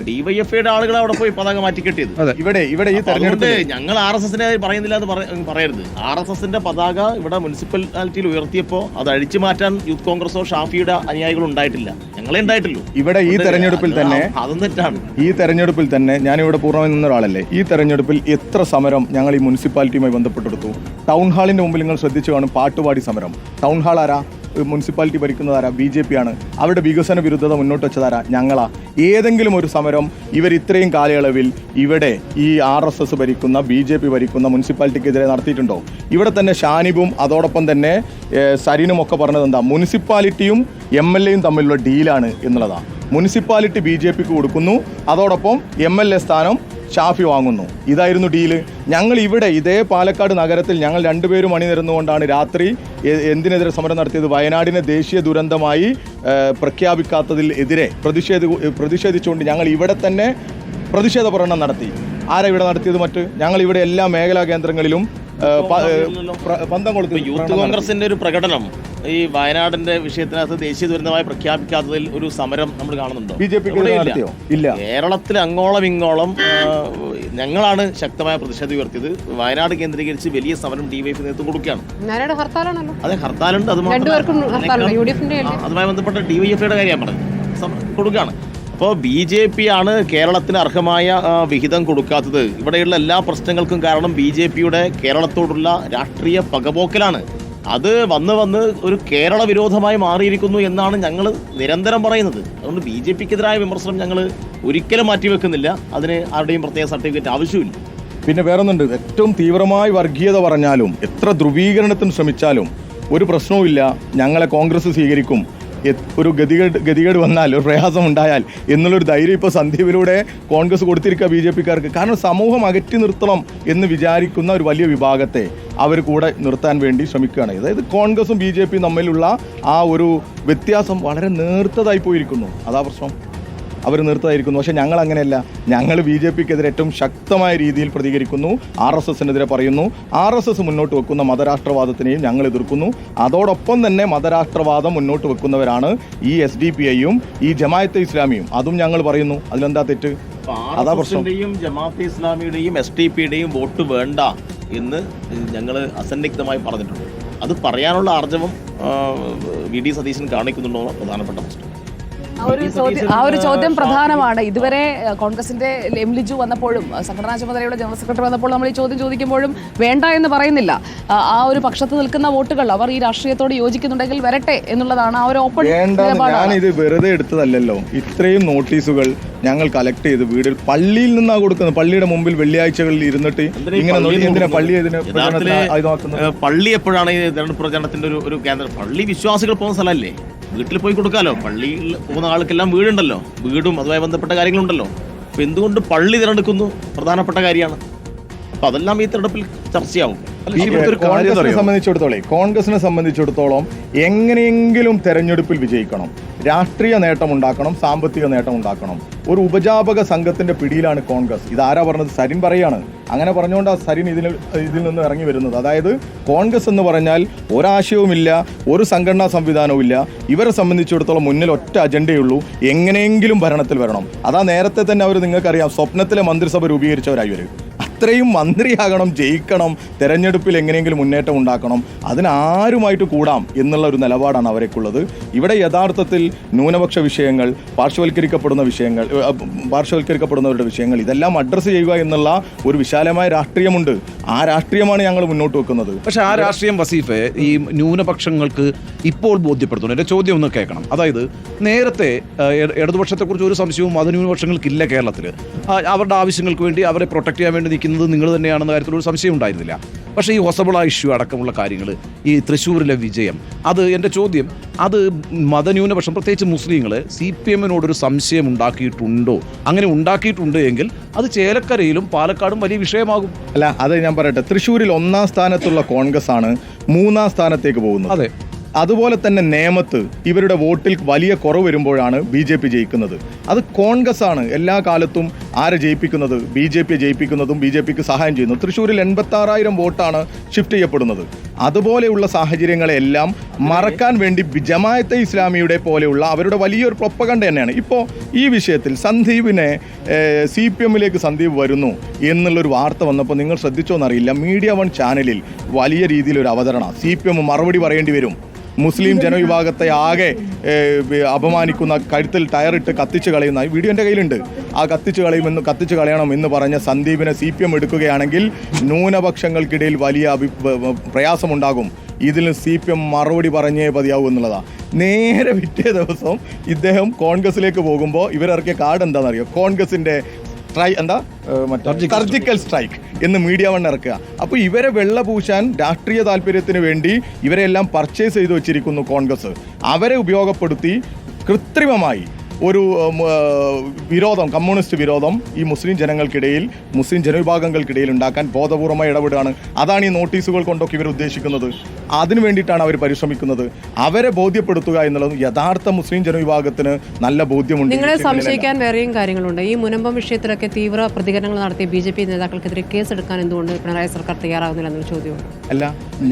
ഡിവൈഎഫ്ഐയുടെ ആളുകൾ അവിടെ പോയി പതാക മാറ്റിക്കെട്ടിയത്. ഇവിടെ ഈ തെരഞ്ഞെടുപ്പ് ഞങ്ങൾ RSSനെ പറയുന്നില്ല എന്ന് പറയരുത്. RSSന്റെ പതാക ഇവിടെ മുനിസിപ്പാലിറ്റിയിൽ ഉയർത്തിയപ്പോ അത് അഴിച്ചു മാറ്റാൻ യൂത്ത് കോൺഗ്രസോ ഷാഫിയുടെ അനുയായികളോ ഉണ്ടായിട്ടില്ല, ഞങ്ങളെ ഉണ്ടായിട്ടുള്ളൂ. ഇവിടെ ഈ തെരഞ്ഞെടുപ്പിൽ തന്നെ അതും തെറ്റാണ്. ഈ തെരഞ്ഞെടുപ്പിൽ തന്നെ ഞാനിവിടെ പൂർണ്ണമായി നിന്ന ഒരാളല്ലേ, ഈ തെരഞ്ഞെടുപ്പിൽ എത്ര സമരം ഞങ്ങൾ ഈ മുനിസിപ്പാലിറ്റിയുമായി ബന്ധപ്പെട്ടെടുത്തു. ടൗൺ ഹാളിന്റെ മുമ്പിൽ നിങ്ങൾ ശ്രദ്ധിച്ചു കാണും, പാട്ടുപാടി സമരം. ടൗൺ ഹാൾ ആരാ? മുനിസിപ്പാലിറ്റി ഭരിക്കുന്നതാരാ? BJP ആണ്. അവരുടെ വികസന വിരുദ്ധത മുന്നോട്ട് വെച്ചതാരാ? ഞങ്ങളാ. ഏതെങ്കിലും ഒരു സമരം ഇവർ ഇത്രയും കാലയളവിൽ ഇവിടെ ഈ RSS ഭരിക്കുന്ന BJP ഭരിക്കുന്ന മുനിസിപ്പാലിറ്റിക്കെതിരെ നടത്തിയിട്ടുണ്ടോ? ഇവിടെ തന്നെ ഷാനിബും അതോടൊപ്പം തന്നെ സരിനും ഒക്കെ പറഞ്ഞത് എന്താ? മുനിസിപ്പാലിറ്റിയും MLAയും തമ്മിലുള്ള ഡീലാണ് എന്നുള്ളതാണ്. മുനിസിപ്പാലിറ്റി BJPക്ക് കൊടുക്കുന്നു, അതോടൊപ്പം MLA സ്ഥാനം ഷാഫി വാങ്ങുന്നു. ഇതായിരുന്നു ഡീല്. ഞങ്ങൾ ഇവിടെ ഇതേ പാലക്കാട് നഗരത്തിൽ ഞങ്ങൾ രണ്ടുപേരും അണിനിരന്നുകൊണ്ടാണ് രാത്രി എന്തിനെതിരെ സമരം നടത്തിയത്? വയനാടിനെ ദേശീയ ദുരന്തമായി പ്രഖ്യാപിക്കാത്തതിൽ എതിരെ പ്രതിഷേധിച്ചുകൊണ്ട് ഞങ്ങൾ ഇവിടെ തന്നെ പ്രതിഷേധ പ്രകടനം നടത്തി. ആരാ ഇവിടെ നടത്തിയത്? ഞങ്ങൾ ഇവിടെ എല്ലാ മേഖലാ കേന്ദ്രങ്ങളിലും പന്തം കൊടുത്തു. യൂത്ത് കോൺഗ്രസിന്റെ ഒരു പ്രകടനം ഈ വയനാടിന്റെ വിഷയത്തിനകത്ത് ദേശീയ ദുരന്തമായി പ്രഖ്യാപിക്കാത്തതിൽ ഒരു സമരം നമ്മൾ കാണുന്നുണ്ടോ? BJP ഇല്ല. കേരളത്തിൽ അങ്ങോളം ഇങ്ങോളം ഞങ്ങളാണ് ശക്തമായ പ്രതിഷേധം ഉയർത്തിയത്. വയനാട് കേന്ദ്രീകരിച്ച് വലിയ സമരം DYF നേതൃത്വം കൊടുക്കുകയാണ്. അതെ, ഹർത്താലുണ്ട്. അതുമായി ബന്ധപ്പെട്ട DYFയുടെ കാര്യം പറഞ്ഞത് കൊടുക്കുകയാണ്. അപ്പോൾ BJP ആണ് കേരളത്തിന് അർഹമായ വിഹിതം കൊടുക്കാത്തത്. ഇവിടെയുള്ള എല്ലാ പ്രശ്നങ്ങൾക്കും കാരണം BJPയുടെ കേരളത്തോടുള്ള രാഷ്ട്രീയ പകപോക്കലാണ്. അത് വന്ന് ഒരു കേരള വിരോധമായി മാറിയിരിക്കുന്നു എന്നാണ് ഞങ്ങൾ നിരന്തരം പറയുന്നത്. അതുകൊണ്ട് BJPക്കെതിരായ വിമർശനം ഞങ്ങൾ ഒരിക്കലും മാറ്റിവെക്കുന്നില്ല. അതിന് ആരുടെയും പ്രത്യേക സർട്ടിഫിക്കറ്റ് ആവശ്യമില്ല. പിന്നെ വേറൊന്നുണ്ട്, ഏറ്റവും തീവ്രമായി വർഗീയത പറഞ്ഞാലും എത്ര ധ്രുവീകരണത്തിന് ശ്രമിച്ചാലും ഒരു പ്രശ്നവുമില്ല, ഞങ്ങളെ കോൺഗ്രസ് സ്വീകരിക്കും. ഒരു ഗതികേട് വന്നാൽ, ഒരു പ്രയാസം ഉണ്ടായാൽ എന്നുള്ളൊരു ധൈര്യം ഇപ്പോൾ സന്ദീപിലൂടെ കോൺഗ്രസ് കൊടുത്തിരിക്കുക BJPക്കാർക്ക്. കാരണം സമൂഹം അകറ്റി നിർത്തണം എന്ന് വിചാരിക്കുന്ന ഒരു വലിയ വിഭാഗത്തെ അവർ കൂടെ നിർത്താൻ വേണ്ടി ശ്രമിക്കുകയാണ്. അതായത് കോൺഗ്രസും BJPയും തമ്മിലുള്ള ആ ഒരു വ്യത്യാസം വളരെ നേർത്തതായി പോയിരിക്കുന്നു. അതാ പ്രശ്നം. അവർ നിർത്തതായിരിക്കുന്നു. പക്ഷേ ഞങ്ങൾ അങ്ങനെയല്ല. ഞങ്ങൾ BJPക്കെതിരെ ഏറ്റവും ശക്തമായ രീതിയിൽ പ്രതികരിക്കുന്നു, RSSനെതിരെ പറയുന്നു. RSS മുന്നോട്ട് വെക്കുന്ന മതരാഷ്ട്രവാദത്തിനെയും ഞങ്ങൾ എതിർക്കുന്നു. അതോടൊപ്പം തന്നെ മതരാഷ്ട്രവാദം മുന്നോട്ട് വെക്കുന്നവരാണ് ഈ SDPIയും ഈ ജമാഅത്തെ ഇസ്ലാമിയും. അതും ഞങ്ങൾ പറയുന്നു. അതിലെന്താ തെറ്റ്? അതാ പ്രശ്നം. ജമാഅത്തെ ഇസ്ലാമിയുടെയും SDPയുടെയും വോട്ട് വേണ്ട എന്ന് ഞങ്ങൾ അസന്നിഗ്ധമായി പറഞ്ഞിട്ടുണ്ട്. അത് പറയാനുള്ള ആർജവം VD സതീശൻ കാണിക്കുന്നുണ്ടോ? പ്രധാനപ്പെട്ട പ്രശ്നം. ആ ഒരു ചോദ്യം പ്രധാനമാണ്. ഇതുവരെ കോൺഗ്രസിന്റെ M. ലിജു വന്നപ്പോഴും സംഘടനാ ചുമതലയുടെ ജനറൽ സെക്രട്ടറി വന്നപ്പോൾ നമ്മൾ ഈ ചോദ്യം ചോദിക്കുമ്പോഴും വേണ്ട എന്ന് പറയുന്നില്ല. ആ ഒരു പക്ഷത്ത് നിൽക്കുന്ന വോട്ടുകൾ അവർ ഈ രാഷ്ട്രീയത്തോട് യോജിക്കുന്നുണ്ടെങ്കിൽ വരട്ടെ എന്നുള്ളതാണ് ആ ഒരു ഓപ്പൺ. ഞാൻ ഇത് വെറുതെ എടുത്തതല്ലല്ലോ. ഇത്രയും നോട്ടീസുകൾ ഞങ്ങൾ കളക്ട് ചെയ്ത് വീട് പള്ളിയിൽ നിന്നാണ് കൊടുക്കുന്നത്. പള്ളിയുടെ മുമ്പിൽ വെള്ളിയാഴ്ചകളിൽ ഇരുന്നിട്ട് ഇങ്ങനെ പള്ളി എപ്പോഴാണ് ഈ തെരഞ്ഞെടുപ്പ് പ്രചാരണത്തിന്റെ ഒരു കേന്ദ്രം? പള്ളി വിശ്വാസികൾ പോകുന്ന സ്ഥലമല്ലേ? വീട്ടിൽ പോയി കൊടുക്കാമല്ലോ. പള്ളിയിൽ പോകുന്ന ആൾക്കെല്ലാം വീടുണ്ടല്ലോ, വീടും അതുമായി ബന്ധപ്പെട്ട കാര്യങ്ങളുണ്ടല്ലോ. അപ്പോൾ എന്തുകൊണ്ട് പള്ളി തിരഞ്ഞെടുക്കുന്നു? പ്രധാനപ്പെട്ട കാര്യമാണ്. അപ്പോൾ അതെല്ലാം ഈ തെരഞ്ഞെടുപ്പിൽ ചർച്ചയാവും. കോൺഗ്രസിനെ സംബന്ധിച്ചിടത്തോളം എങ്ങനെയെങ്കിലും തെരഞ്ഞെടുപ്പിൽ വിജയിക്കണം, രാഷ്ട്രീയ നേട്ടം ഉണ്ടാക്കണം, സാമ്പത്തിക നേട്ടം ഉണ്ടാക്കണം. ഒരു ഉപജാപക സംഘത്തിന്റെ പിടിയിലാണ് കോൺഗ്രസ്. ഇതാരാ പറഞ്ഞത്? സരിൻ പറയാണ്. അങ്ങനെ പറഞ്ഞുകൊണ്ടാണ് സരിൻ ഇതിൽ നിന്ന് ഇറങ്ങി വരുന്നത്. അതായത് കോൺഗ്രസ് എന്ന് പറഞ്ഞാൽ ഒരാശയവുമില്ല, ഒരു സംഘടനാ സംവിധാനവും ഇല്ല. ഇവരെ സംബന്ധിച്ചിടത്തോളം മുന്നിൽ ഒറ്റ അജണ്ടയുള്ളൂ, എങ്ങനെയെങ്കിലും ഭരണത്തിൽ വരണം. അതാ നേരത്തെ തന്നെ അവർ, നിങ്ങൾക്കറിയാം, സ്വപ്നത്തിലെ മന്ത്രിസഭ രൂപീകരിച്ചവരായി വരും. അത്രയും മന്ത്രിയാകണം, ജയിക്കണം, തെരഞ്ഞെടുപ്പിൽ എങ്ങനെയെങ്കിലും മുന്നേറ്റം ഉണ്ടാക്കണം, അതിനാരുമായിട്ട് കൂടാം എന്നുള്ള ഒരു നിലപാടാണ് അവരേക്കുള്ളത്. ഇവിടെ യഥാർത്ഥത്തിൽ ന്യൂനപക്ഷ വിഷയങ്ങൾ, പാർശ്വവൽക്കരിക്കപ്പെടുന്നവരുടെ വിഷയങ്ങൾ, ഇതെല്ലാം അഡ്രസ്സ് ചെയ്യുക എന്നുള്ള ഒരു വിശാലമായ രാഷ്ട്രീയമുണ്ട്. ആ രാഷ്ട്രീയമാണ് ഞങ്ങൾ മുന്നോട്ട് വെക്കുന്നത്. പക്ഷേ ആ രാഷ്ട്രീയം വസീഫെ ഈ ന്യൂനപക്ഷങ്ങൾക്ക് ഇപ്പോൾ ബോധ്യപ്പെടുത്തുന്നു. എൻ്റെ ചോദ്യം ഒന്ന് കേൾക്കണം. അതായത് നേരത്തെ ഇടതുപക്ഷത്തെക്കുറിച്ച് ഒരു സംശയവും മതന്യൂനപക്ഷങ്ങൾക്കില്ല കേരളത്തിൽ. അവരുടെ ആവശ്യങ്ങൾക്ക് വേണ്ടി അവരെ പ്രൊട്ടക്ട് ചെയ്യാൻ വേണ്ടി നിൽക്കുന്നത് നിങ്ങൾ തന്നെയാണെന്ന കാര്യത്തിലൊരു സംശയം ഉണ്ടായിരുന്നില്ല. പക്ഷേ ഈ ഹൊസബള ഇഷ്യൂ അടക്കമുള്ള കാര്യങ്ങൾ, ഈ തൃശ്ശൂരിലെ വിജയം, അത് എൻ്റെ ചോദ്യം, അത് മതന്യൂനപക്ഷം പ്രത്യേകിച്ച് മുസ്ലിങ്ങൾ CPMനോടൊരു സംശയം ഉണ്ടാക്കിയിട്ടുണ്ടോ? അങ്ങനെ ഉണ്ടാക്കിയിട്ടുണ്ട് എങ്കിൽ അത് ചേലക്കരയിലും പാലക്കാടും വലിയ വിഷയമാകും. അല്ല, അത് ഞാൻ പറയട്ടെ, തൃശ്ശൂരിൽ 1ാം സ്ഥാനത്തുള്ള കോൺഗ്രസ് ആണ് 3ാം സ്ഥാനത്തേക്ക് പോകുന്നത്. അതെ, അതുപോലെ തന്നെ നേമത്ത് ഇവരുടെ വോട്ടിൽ വലിയ കുറവ് വരുമ്പോഴാണ് BJP ജയിക്കുന്നത്. അത് കോൺഗ്രസ് ആണ് എല്ലാ കാലത്തും ആരെ ജയിപ്പിക്കുന്നത്? BJP ജയിപ്പിക്കുന്നതും BJPക്ക് സഹായം ചെയ്യുന്നു. തൃശ്ശൂരിൽ 86,000 വോട്ടാണ് ഷിഫ്റ്റ് ചെയ്യപ്പെടുന്നത്. അതുപോലെയുള്ള സാഹചര്യങ്ങളെല്ലാം മറക്കാൻ വേണ്ടി ജമാഅത്തെ ഇസ്ലാമിയുടെ പോലെയുള്ള അവരുടെ വലിയൊരു പ്രൊപ്പഗണ്ട തന്നെയാണ്. ഇപ്പോൾ ഈ വിഷയത്തിൽ സന്ദീപിനെ CPMലേക്ക് സന്ദീപ് വരുന്നു എന്നുള്ളൊരു വാർത്ത വന്നപ്പോൾ നിങ്ങൾ ശ്രദ്ധിച്ചോന്നറിയില്ല, മീഡിയ 1 ചാനലിൽ വലിയ രീതിയിലൊരു അവതരണം. CPM മറുപടി പറയേണ്ടി വരും. മുസ്ലിം ജനവിഭാഗത്തെ ആകെ അപമാനിക്കുന്ന, കഴുത്തിൽ ടയറിട്ട് കത്തിച്ച് കളയുന്ന വീഡിയോ എൻ്റെ കയ്യിലുണ്ട്. ആ കത്തിച്ച് കളയണം എന്ന് പറഞ്ഞ സന്ദീപിനെ CPM എടുക്കുകയാണെങ്കിൽ ന്യൂനപക്ഷങ്ങൾക്കിടയിൽ വലിയ പ്രയാസമുണ്ടാകും. ഇതിൽ CPM മറുപടി പറഞ്ഞേ മതിയാവും എന്നുള്ളതാണ്. നേരെ പിറ്റേ ദിവസം ഇദ്ദേഹം കോൺഗ്രസിലേക്ക് പോകുമ്പോൾ ഇവരിറക്കിയ കാർഡ് എന്താണെന്നറിയോ? കോൺഗ്രസിൻ്റെ സർജിക്കൽ സ്ട്രൈക്ക് എന്ന് മീഡിയ വൺ ഇറക്കുക. അപ്പോൾ ഇവരെ വെള്ള പൂശാൻ രാഷ്ട്രീയ താല്പര്യത്തിന് വേണ്ടി ഇവരെല്ലാം പർച്ചേസ് ചെയ്ത് വെച്ചിരിക്കുന്നു കോൺഗ്രസ്. അവരെ ഉപയോഗപ്പെടുത്തി കൃത്രിമമായി ഒരു വിരോധം, കമ്മ്യൂണിസ്റ്റ് വിരോധം ഈ മുസ്ലിം ജനങ്ങൾക്കിടയിൽ, മുസ്ലിം ജനവിഭാഗങ്ങൾക്കിടയിൽ ഉണ്ടാക്കാൻ ബോധപൂർവമായി ഇടപെടുകയാണ്. അതാണ് ഈ നോട്ടീസുകൾ കൊണ്ടൊക്കെ ഇവർ ഉദ്ദേശിക്കുന്നത്. അതിനു വേണ്ടിയിട്ടാണ് അവർ പരിശ്രമിക്കുന്നത്. അവരെ ബോധ്യപ്പെടുത്തുക എന്നുള്ളത് യഥാർത്ഥ മുസ്ലിം ജനവിഭാഗത്തിന് നല്ല ബോധ്യമുണ്ട്. നിങ്ങളെ സംശയിക്കാൻ വേറെയും കാര്യങ്ങളുണ്ട്. ഈ മുനമ്പം വിഷയത്തിലൊക്കെ തീവ്ര പ്രതികരണങ്ങൾ നടത്തിയ BJP നേതാക്കൾക്കെതിരെ കേസെടുക്കാൻ എന്തുകൊണ്ട് പിണറായി സർക്കാർ തയ്യാറാകുന്നില്ല എന്നൊരു ചോദ്യമുണ്ട്. അല്ല,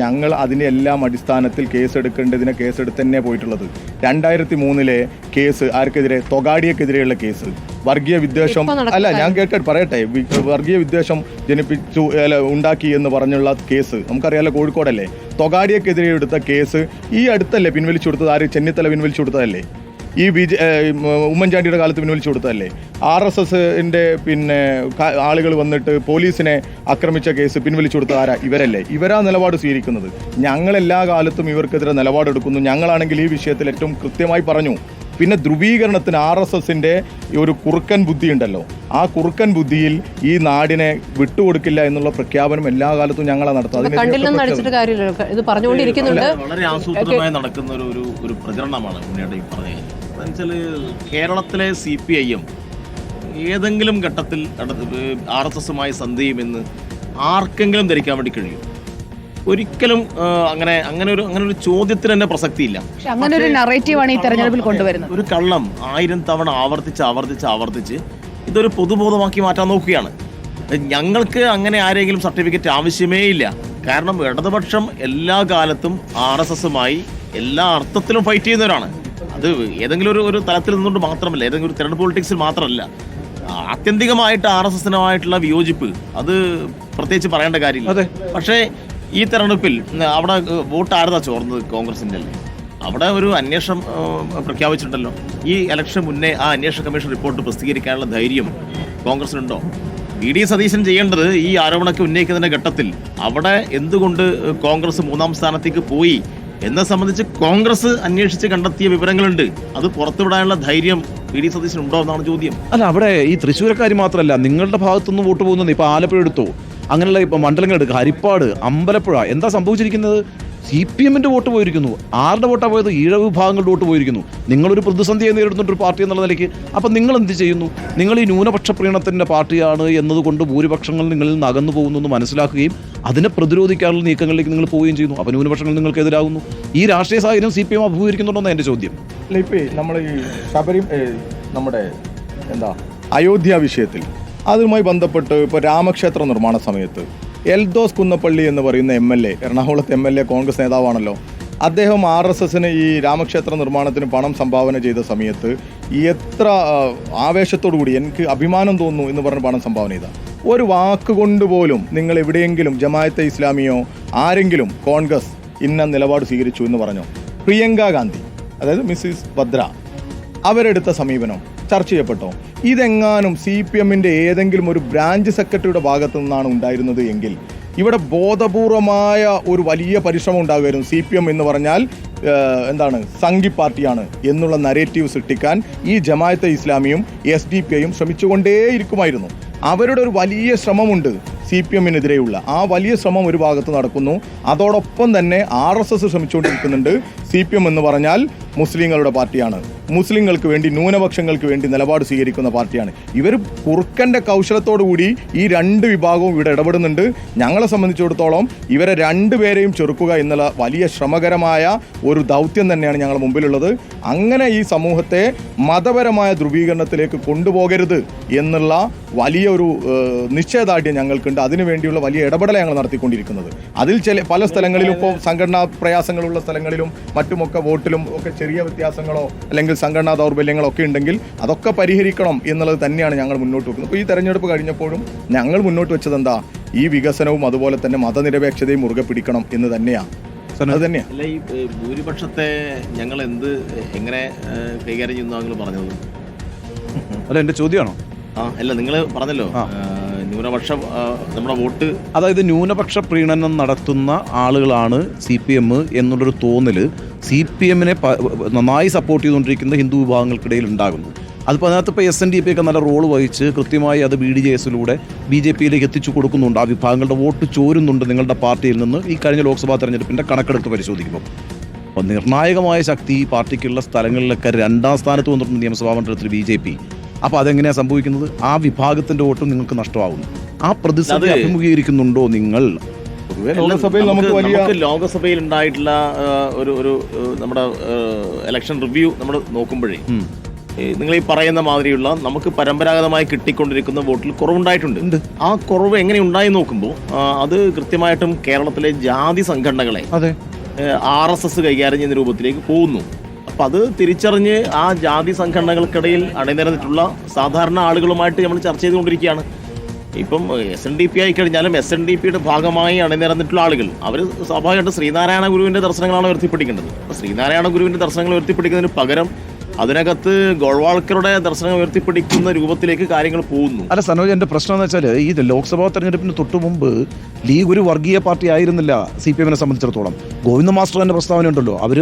ഞങ്ങൾ അതിൻ്റെ എല്ലാം അടിസ്ഥാനത്തിൽ കേസെടുക്കേണ്ടതിനെ കേസെടുത്ത് തന്നെ പോയിട്ടുള്ളത്. 2003 കേസ് ആർക്കെതിരെ? തൊഗാഡിയക്കെതിരെയുള്ള കേസ്. വർഗീയ വിദ്വേഷം അല്ല, ഞാൻ പറയട്ടെ, വർഗീയ വിദ്വേഷം ഉണ്ടാക്കി എന്ന് പറഞ്ഞുള്ള കേസ് നമുക്കറിയാലോ, കോഴിക്കോടല്ലേ. തൊഗാഡിയക്കെതിരെ എടുത്ത കേസ് ഈ അടുത്തല്ലേ പിൻവലിച്ചു കൊടുത്തത്? ആര്? ചെന്നിത്തല പിൻവലിച്ചു കൊടുത്തതല്ലേ? ഈ ഉമ്മൻചാണ്ടിയുടെ കാലത്ത് പിൻവലിച്ചു കൊടുത്തതല്ലേ? RSSന്റെ ആളുകൾ വന്നിട്ട് പോലീസിനെ ആക്രമിച്ച കേസ് പിൻവലിച്ചു കൊടുത്ത ആരാ? ഇവരല്ലേ. ഇവരാ നിലപാട് സ്വീകരിക്കുന്നത്. ഞങ്ങളെല്ലാ കാലത്തും ഇവർക്കെതിരെ നിലപാടെടുക്കുന്നു. ഞങ്ങളാണെങ്കിൽ ഈ വിഷയത്തിൽ ഏറ്റവും കൃത്യമായി പറഞ്ഞു. പിന്നെ ധ്രുവീകരണത്തിന് RSSന്റെ ഒരു കുറുക്കൻ ബുദ്ധി ഉണ്ടല്ലോ, ആ കുറുക്കൻ ബുദ്ധിയിൽ ഈ നാടിനെ വിട്ടുകൊടുക്കില്ല എന്നുള്ള പ്രഖ്യാപനം എല്ലാ കാലത്തും ഞങ്ങളാണ് നടത്തുന്നത്. വളരെ ആസൂത്രിതമായി നടക്കുന്ന ഒരു പ്രചരണമാണ് മുന്നേറ്റം പറഞ്ഞത്. എന്നുവെച്ചാൽ കേരളത്തിലെ CPIM ഏതെങ്കിലും ഘട്ടത്തിൽ RSSമായി സന്ധി ചെയ്യുമെന്ന് ആർക്കെങ്കിലും ധരിക്കാൻ വേണ്ടി കഴിയും? ഒരിക്കലും അങ്ങനെ ഒരു ചോദ്യത്തിന് തന്നെ പ്രസക്തിയില്ല. അങ്ങനെ ഒരു നറേറ്റീവാണ് ഈ തെരഞ്ഞെടുപ്പിൽ കൊണ്ടുവരുന്നത്. ഒരു കള്ളം 1000 തവണ ആവർത്തിച്ച് ഇതൊരു പൊതുബോധമാക്കി മാറ്റാൻ നോക്കുകയാണ്. ഞങ്ങൾക്ക് അങ്ങനെ ആരെങ്കിലും സർട്ടിഫിക്കറ്റ് ആവശ്യമേ ഇല്ല. കാരണം ഇടതുപക്ഷം എല്ലാ കാലത്തും RSSമായി എല്ലാ അർത്ഥത്തിലും ഫൈറ്റ് ചെയ്യുന്നവരാണ്. അത് ഏതെങ്കിലും ഒരു തലത്തിൽ നിന്നുകൊണ്ട് മാത്രമല്ല, ഏതെങ്കിലും ഒരു തെരഞ്ഞെടുപ്പ് പൊളിറ്റിക്സിൽ മാത്രമല്ല. ആത്യന്തികമായിട്ട് RSSനുമായിട്ടുള്ള വിയോജിപ്പ് അത് പ്രത്യേകിച്ച് പറയേണ്ട കാര്യമില്ല. പക്ഷേ ഈ തെരഞ്ഞെടുപ്പിൽ അവിടെ വോട്ട് ആരതാ ചോർന്നത്? കോൺഗ്രസിൻ്റെ അല്ലേ? അവിടെ ഒരു അന്വേഷണം പ്രഖ്യാപിച്ചിട്ടുണ്ടല്ലോ. ഈ ഇലക്ഷൻ മുന്നേ ആ അന്വേഷണ കമ്മീഷൻ റിപ്പോർട്ട് പ്രസിദ്ധീകരിക്കാനുള്ള ധൈര്യം കോൺഗ്രസിനുണ്ടോ? VD സതീശൻ ചെയ്യേണ്ടത് ഈ ആരോപണമൊക്കെ ഉന്നയിക്കുന്ന ഘട്ടത്തിൽ അവിടെ എന്തുകൊണ്ട് കോൺഗ്രസ് 3ാം സ്ഥാനത്തേക്ക് പോയി എന്നെ സംബന്ധിച്ച് കോൺഗ്രസ് അന്വേഷിച്ച് കണ്ടെത്തിയ വിവരങ്ങളുണ്ട്. അത് പുറത്തുവിടാനുള്ള ധൈര്യം VD സതീശൻ ഉണ്ടോ എന്നാണ് ചോദ്യം. അല്ല, അവിടെ ഈ തൃശ്ശൂരക്കാർ മാത്രമല്ല, നിങ്ങളുടെ ഭാഗത്തുനിന്ന് വോട്ട് പോകുന്നത്. ഇപ്പോൾ ആലപ്പുഴ എടുത്തോ, അങ്ങനെയുള്ള ഇപ്പോൾ മണ്ഡലങ്ങൾ എടുക്കുക, ഹരിപ്പാട്, അമ്പലപ്പുഴ. എന്താ സംഭവിച്ചിരിക്കുന്നത്? CPMന്റെ വോട്ട് പോയിരിക്കുന്നു. ആരുടെ വോട്ടാണ് പോയത്? ഈഴ വിഭാഗങ്ങളുടെ വോട്ട് പോയിരിക്കുന്നു. നിങ്ങളൊരു പ്രതിസന്ധിയെ നേരിടുന്നൊരു പാർട്ടി എന്നുള്ള നിലയ്ക്ക് അപ്പം നിങ്ങൾ എന്ത് ചെയ്യുന്നു? നിങ്ങൾ ഈ ന്യൂനപക്ഷ പ്രീണത്തിൻ്റെ പാർട്ടിയാണ് എന്നതുകൊണ്ട് ഭൂരിപക്ഷങ്ങൾ നിങ്ങളിൽ നിന്ന് അകന്നു പോകുന്നു എന്ന് മനസ്സിലാക്കുകയും അതിനെ പ്രതിരോധിക്കാനുള്ള നീക്കങ്ങളിലേക്ക് നിങ്ങൾ പോവുകയും ചെയ്യുന്നു. അപ്പോൾ ന്യൂനപക്ഷങ്ങൾ നിങ്ങൾക്ക് എതിരാകുന്നു. ഈ രാഷ്ട്രീയ സാഹചര്യം CPM അഭിമുഖീകരിക്കുന്നുണ്ടോന്നാണ് എൻ്റെ ചോദ്യം. അല്ല, ഇപ്പോൾ നമ്മൾ ഈ നമ്മുടെ അയോധ്യ വിഷയത്തിൽ അതുമായി ബന്ധപ്പെട്ട് ഇപ്പോൾ രാമക്ഷേത്ര നിർമ്മാണ സമയത്ത് എൽദോസ് കുന്നപ്പള്ളി എന്ന് പറയുന്ന MLA, എറണാകുളത്ത് MLA, കോൺഗ്രസ് നേതാവാണല്ലോ. അദ്ദേഹം RSSന് ഈ രാമക്ഷേത്ര നിർമ്മാണത്തിന് പണം സംഭാവന ചെയ്ത സമയത്ത് എത്ര ആവേശത്തോടു കൂടി, എനിക്ക് അഭിമാനം തോന്നുന്നു എന്ന് പറഞ്ഞ് പണം സംഭാവന ചെയ്ത ഒരു വാക്കുകൊണ്ട് പോലും നിങ്ങൾ എവിടെയെങ്കിലും ജമാഅത്തെ ഇസ്ലാമിയോ ആരെങ്കിലും കോൺഗ്രസ് ഇന്ന നിലപാട് സ്വീകരിച്ചു എന്ന് പറഞ്ഞോ? പ്രിയങ്ക ഗാന്ധി, അതായത് മിസ്സിസ് ഭദ്ര, അവരെടുത്ത സമീപനം ചർച്ച ചെയ്യപ്പെട്ടോ? ഇതെങ്ങാനും CPMന്റെ ഏതെങ്കിലും ഒരു ബ്രാഞ്ച് സെക്രട്ടറിയുടെ ഭാഗത്തു നിന്നാണ് ഉണ്ടായിരുന്നത് എങ്കിൽ ഇവിടെ ബോധപൂർവമായ ഒരു വലിയ പരിശ്രമം ഉണ്ടാകുമായിരുന്നു. CPM എന്ന് പറഞ്ഞാൽ സംഘി പാർട്ടിയാണ് എന്നുള്ള നരേറ്റീവ് സൃഷ്ടിക്കാൻ ഈ ജമാഅത്തെ ഇസ്ലാമിയും SDPIയും ശ്രമിച്ചുകൊണ്ടേയിരിക്കുമായിരുന്നു. അവരുടെ ഒരു വലിയ ശ്രമമുണ്ട് CPMനെതിരെയുള്ള. ആ വലിയ ശ്രമം ഒരു ഭാഗത്ത് നടക്കുന്നു. അതോടൊപ്പം തന്നെ RSS ശ്രമിച്ചുകൊണ്ടിരിക്കുന്നുണ്ട്. CPM എന്ന് പറഞ്ഞാൽ മുസ്ലിങ്ങളുടെ പാർട്ടിയാണ്, മുസ്ലിങ്ങൾക്ക് വേണ്ടി, ന്യൂനപക്ഷങ്ങൾക്ക് വേണ്ടി നിലപാട് സ്വീകരിക്കുന്ന പാർട്ടിയാണ്. ഇവർ കുറുക്കൻ്റെ കൗശലത്തോടുകൂടി ഈ രണ്ട് വിഭാഗവും ഇവിടെ ഇടപെടുന്നുണ്ട്. ഞങ്ങളെ സംബന്ധിച്ചിടത്തോളം ഇവരെ രണ്ടുപേരെയും ചെറുക്കുക എന്നുള്ള വലിയ ശ്രമകരമായ ഒരു ദൗത്യം തന്നെയാണ് ഞങ്ങളുടെ മുമ്പിലുള്ളത്. അങ്ങനെ ഈ സമൂഹത്തെ മതപരമായ ധ്രുവീകരണത്തിലേക്ക് കൊണ്ടുപോകരുത് എന്നുള്ള വലിയൊരു നിശ്ചയദാർഢ്യം ഞങ്ങൾക്കുണ്ട്. അതിനുവേണ്ടിയുള്ള വലിയ ഇടപെടൽ ഞങ്ങൾ നടത്തിക്കൊണ്ടിരിക്കുന്നത്. അതിൽ പല സ്ഥലങ്ങളിലും ഇപ്പോൾ സംഘടനാ പ്രയാസങ്ങളുള്ള സ്ഥലങ്ങളിലും മറ്റുമൊക്കെ വോട്ടിലും ഒക്കെ ചെറിയ വ്യത്യാസങ്ങളോ അല്ലെങ്കിൽ സംഘടനാ ദൗർബല്യങ്ങളോ ഒക്കെ ഉണ്ടെങ്കിൽ അതൊക്കെ പരിഹരിക്കണം എന്നുള്ളത് തന്നെയാണ് ഞങ്ങൾ മുന്നോട്ട് വെക്കുന്നത്. ഇപ്പോൾ ഈ തെരഞ്ഞെടുപ്പ് കഴിഞ്ഞപ്പോഴും ഞങ്ങൾ മുന്നോട്ട് വെച്ചത് എന്താ? ഈ വികസനവും അതുപോലെ തന്നെ മതനിരപേക്ഷതയും മുറുകെ പിടിക്കണം എന്ന് തന്നെയാണ്. അത് തന്നെയാണ്. അല്ല, ഈ ഭൂരിപക്ഷത്തെ ഞങ്ങൾ എങ്ങനെ കൈകാര്യം ചെയ്യുന്നു പറഞ്ഞത്? അല്ല, എൻ്റെ ചോദ്യമാണോ? അല്ല, നിങ്ങൾ പറഞ്ഞല്ലോ ന്യൂനപക്ഷ നമ്മുടെ വോട്ട് അതായത് ന്യൂനപക്ഷ പ്രീണനം നടത്തുന്ന ആളുകളാണ് CPM എന്നുള്ളൊരു തോന്നൽ CPM നന്നായി സപ്പോർട്ട് ചെയ്തുകൊണ്ടിരിക്കുന്ന ഹിന്ദു വിഭാഗങ്ങൾക്കിടയിൽ ഉണ്ടാകുന്നു. അതിപ്പോൾ അതിനകത്ത് ഇപ്പോൾ SNDP ഒക്കെ നല്ല റോൾ വഹിച്ച് കൃത്യമായി അത് BDJS-ലൂടെ BJP-യിലേക്ക് എത്തിച്ചു കൊടുക്കുന്നുണ്ട്. ആ വിഭാഗങ്ങളുടെ വോട്ട് ചോരുന്നുണ്ട് നിങ്ങളുടെ പാർട്ടിയിൽ നിന്ന് ഈ കഴിഞ്ഞ ലോക്സഭാ തെരഞ്ഞെടുപ്പിൻ്റെ കണക്കെടുത്ത് പരിശോധിക്കുമ്പോൾ. അപ്പോൾ നിർണായകമായ ശക്തി പാർട്ടിക്കുള്ള സ്ഥലങ്ങളിലൊക്കെ 2ാം സ്ഥാനത്ത് വന്നിട്ടുണ്ട് നിയമസഭാ മണ്ഡലത്തിൽ BJP. അപ്പോൾ അതെങ്ങനെയാണ് സംഭവിക്കുന്നത്? ആ വിഭാഗത്തിൻ്റെ വോട്ടും നിങ്ങൾക്ക് നഷ്ടമാകുന്നു. ആ പ്രതിസന്ധി അഭിമുഖീകരിക്കുന്നുണ്ടോ നിങ്ങൾ? ലോകസഭയിൽ നമുക്ക് ലോകസഭയിൽ ഉണ്ടായിട്ടുള്ള ഒരു നമ്മുടെ ഇലക്ഷൻ റിവ്യൂ നമ്മൾ നോക്കുമ്പോഴേ നിങ്ങൾ ഈ പറയുന്ന മാതിരിയുള്ള നമുക്ക് പരമ്പരാഗതമായി കിട്ടിക്കൊണ്ടിരിക്കുന്ന വോട്ടിൽ കുറവുണ്ടായിട്ടുണ്ട്. ആ കുറവ് എങ്ങനെ ഉണ്ടായി നോക്കുമ്പോൾ അത് കൃത്യമായിട്ടും കേരളത്തിലെ ജാതി സംഘടനകളെ RSS കൈകാര്യം ചെയ്യുന്ന രൂപത്തിലേക്ക് പോകുന്നു. അപ്പം അത് തിരിച്ചറിഞ്ഞ് ആ ജാതി സംഘടനകൾക്കിടയിൽ അണിനിരന്നിട്ടുള്ള സാധാരണ ആളുകളുമായിട്ട് നമ്മൾ ചർച്ച ചെയ്തുകൊണ്ടിരിക്കുകയാണ്. ഇപ്പം SNDP ആയി കഴിഞ്ഞാലും SNDPയുടെ ഭാഗമായി അണിനിരന്നിട്ടുള്ള ആളുകൾ അവർ സ്വാഭാവികമായിട്ട് ശ്രീനാരായണ ഗുരുവിൻ്റെ ദർശനങ്ങളാണ് ഉയർത്തിപ്പിടിക്കേണ്ടത്. അപ്പോൾ ശ്രീനാരായണ ഗുരുവിൻ്റെ ദർശനങ്ങൾ ഉയർത്തിപ്പിടിക്കുന്നതിന് പകരം അതിനകത്ത് ഗോൾവാൾക്കറുടെ ദർശനം ഉയർത്തിപ്പിടിക്കുന്ന രൂപത്തിലേക്ക് കാര്യങ്ങൾ പോകുന്നു. അല്ല സനോജ്, എൻ്റെ പ്രശ്നം എന്ന് വെച്ചാൽ ഈ ലോക്സഭാ തെരഞ്ഞെടുപ്പിന് തൊട്ടു മുമ്പ് ലീഗ് ഒരു വർഗീയ പാർട്ടി ആയിരുന്നില്ല CPM-നെ സംബന്ധിച്ചിടത്തോളം. ഗോവിന്ദ മാസ്റ്റർ തന്നെ പ്രസ്താവന ഉണ്ടല്ലോ, അവർ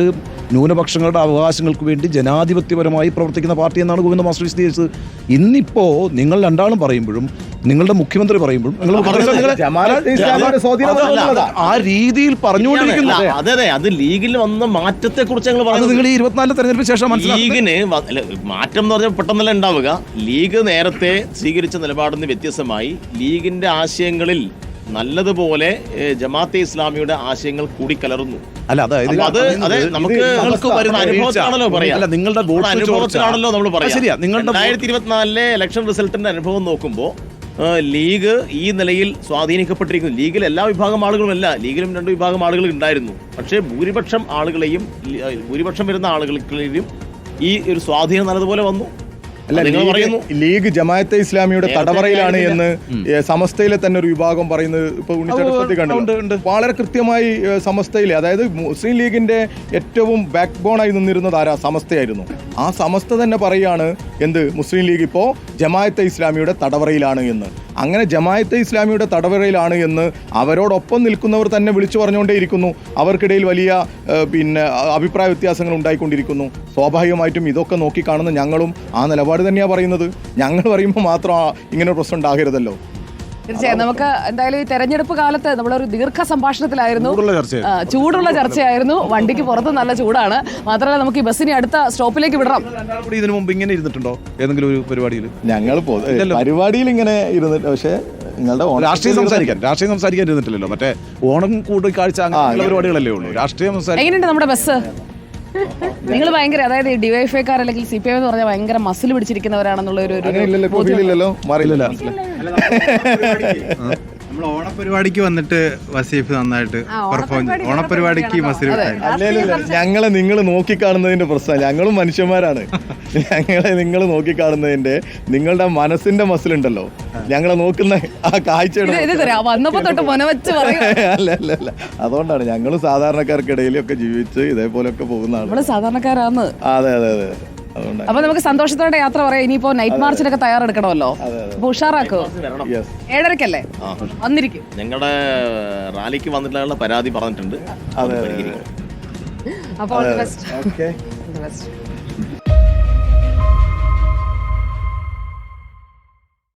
ന്യൂനപക്ഷങ്ങളുടെ അവകാശങ്ങൾക്ക് വേണ്ടി ജനാധിപത്യപരമായി പ്രവർത്തിക്കുന്ന പാർട്ടി എന്നാണ് ഗോവിന്ദ മാസ്റ്റർ വിശദീകരിച്ചത്. ഇന്നിപ്പോൾ നിങ്ങൾ രണ്ടാളും പറയുമ്പോഴും നിങ്ങളുടെ മുഖ്യമന്ത്രി പറയുമ്പോഴും ആ രീതിയിൽ പറഞ്ഞുകൊണ്ടിരിക്കുന്നു. അതെ, അത് ലീഗിൽ വന്ന മാറ്റത്തെ കുറിച്ച് നിങ്ങൾ ഈ 24 തെരഞ്ഞെടുപ്പിന് ശേഷം ലീഗിന് മാറ്റം എന്ന് പറഞ്ഞാൽ പെട്ടെന്നല്ല ഉണ്ടാവുക. ലീഗ് നേരത്തെ സ്വീകരിച്ച നിലപാടിൽ നിന്ന് വ്യത്യസ്തമായി ലീഗിന്റെ ആശയങ്ങളിൽ നല്ലതുപോലെ ജമാഅത്തെ ഇസ്ലാമിയുടെ ആശയങ്ങൾ കൂടിക്കലർന്നു. അല്ല അതായത് നമുക്ക് അനുഭവത്തിലാണല്ലോ പറയാം, നിങ്ങളുടെ അനുഭവത്തിലാണല്ലോ നമ്മൾ പറയാം. 2024 ഇലക്ഷൻ റിസൾട്ടിന്റെ അനുഭവം നോക്കുമ്പോൾ ലീഗ് ഈ നിലയിൽ സ്വാധീനിക്കപ്പെട്ടിരിക്കുന്നു. ലീഗിൽ എല്ലാ വിഭാഗം ആളുകളുമല്ല, ലീഗിലും 2 വിഭാഗം ആളുകൾ ഉണ്ടായിരുന്നു. പക്ഷേ ഭൂരിപക്ഷം വരുന്ന ആളുകൾക്കും ഈ ഒരു സ്വാധീനം നല്ലതുപോലെ വന്നു. ലീഗ് ജമാഅത്തെ ഇസ്ലാമിയുടെ തടവറയിലാണ് എന്ന് സമസ്തയിലെ തന്നെ ഒരു വിഭാഗം പറയുന്നത് ഇപ്പൊ ഉണ്ണിച്ചേട്ടത്തി കണ്ടിട്ടുണ്ട്. വളരെ കൃത്യമായി സമസ്തയിലെ, അതായത് മുസ്ലിം ലീഗിന്റെ ഏറ്റവും ബാക്ക് ബോണായി നിന്നിരുന്നത് ആരാ? സമസ്തയായിരുന്നു. ആ സമസ്ത തന്നെ പറയുകയാണ് എന്ത്, മുസ്ലിം ലീഗ് ഇപ്പോൾ ജമാഅത്തെ ഇസ്ലാമിയുടെ തടവറയിലാണ് എന്ന്. അങ്ങനെ ജമാഅത്തെ ഇസ്ലാമിയുടെ തടവറയിലാണ് എന്ന് അവരോടൊപ്പം നിൽക്കുന്നവർ തന്നെ വിളിച്ചു പറഞ്ഞുകൊണ്ടേയിരിക്കുന്നു. അവർക്കിടയിൽ വലിയ അഭിപ്രായ വ്യത്യാസങ്ങൾ ഉണ്ടായിക്കൊണ്ടിരിക്കുന്നു. സ്വാഭാവികമായിട്ടും ഇതൊക്കെ നോക്കിക്കാണുന്ന ഞങ്ങളും ആ നിലപാട് തന്നെയാണ് പറയുന്നത്. ഞങ്ങൾ പറയുമ്പോൾ മാത്രം ഇങ്ങനെ ഒരു പ്രശ്നം ഉണ്ടാകരുതല്ലോ. തീർച്ചയായും നമുക്ക് എന്തായാലും ഈ തെരഞ്ഞെടുപ്പ് കാലത്ത് നമ്മളൊരു ദീർഘ സംഭാഷണത്തിലായിരുന്നു, ചൂടുള്ള ചർച്ചയായിരുന്നു. വണ്ടിക്ക് പുറത്ത് നല്ല ചൂടാണ്. മാത്രമല്ല നമുക്ക് ഈ ബസ്സിനെ അടുത്ത സ്റ്റോപ്പിലേക്ക് വിടണം. ഇതിനു മുമ്പ് ഇങ്ങനെ ഇരുന്നിട്ടുണ്ടോ ഏതെങ്കിലും ഒരു പരിപാടിയിൽ? ഞങ്ങൾ പരിപാടിയിൽ ഇങ്ങനെ ഇരുന്നിട്ട്, പക്ഷേ നിങ്ങളുടെ രാഷ്ട്രീയം സംസാരിക്കാൻ ഇരുന്നിട്ടില്ലല്ലോ. മറ്റേ ഓണം കൂടിക്കാഴ്ച അങ്ങനെയുള്ള പരിപാടികളല്ലേ ഉള്ളൂ. രാഷ്ട്രീയം എങ്ങനെയുണ്ട് നമ്മുടെ ബസ്? നിങ്ങൾ ഭയങ്കര, അതായത് ഡിവൈഎഫ്ഐക്കാർ അല്ലെങ്കിൽ CPM എന്ന് പറഞ്ഞാൽ ഭയങ്കര മസിൽ പിടിച്ചിരിക്കുന്നവരാണെന്നുള്ള ഒരു നമ്മൾ ഓണപരിപാടിക്ക് വന്നിട്ട് വസീഫ് നന്നായിട്ട് പെർഫോം. ഓണപരിപാടിക്ക് ഞങ്ങളെ നിങ്ങൾ നോക്കിക്കാണുന്നതിന്റെ പ്രശ്നം, ഞങ്ങളും മനുഷ്യന്മാരാണ്. ഞങ്ങളെ നിങ്ങൾ നോക്കിക്കാണുന്നതിന്റെ നിങ്ങളുടെ മനസ്സിന്റെ മസിലുണ്ടല്ലോ, ഞങ്ങളെ നോക്കുന്ന ആ കാഴ്ചയുടെ അല്ല. അതുകൊണ്ടാണ് ഞങ്ങൾ സാധാരണക്കാർക്കിടയിലൊക്കെ ജീവിച്ച് ഇതേപോലെയൊക്കെ പോകുന്നതാണ്. സാധാരണക്കാരാണ്. അതെ. അപ്പൊ നമുക്ക് സന്തോഷത്തോടെ യാത്ര പറയാം. ഇനിയിപ്പോ നൈറ്റ് മാർച്ചിനൊക്കെ തയ്യാറെടുക്കണമല്ലോ. അപ്പൊ ഉഷാറാക്കോ. 7:30-ക്കല്ലേ വന്നിരിക്കും. ഞങ്ങളുടെ റാലിക്ക് വന്നിട്ടുള്ള പരാതി പറഞ്ഞിട്ടുണ്ട്. അപ്പോൾ ഓൾ ദി ബെസ്റ്റ്.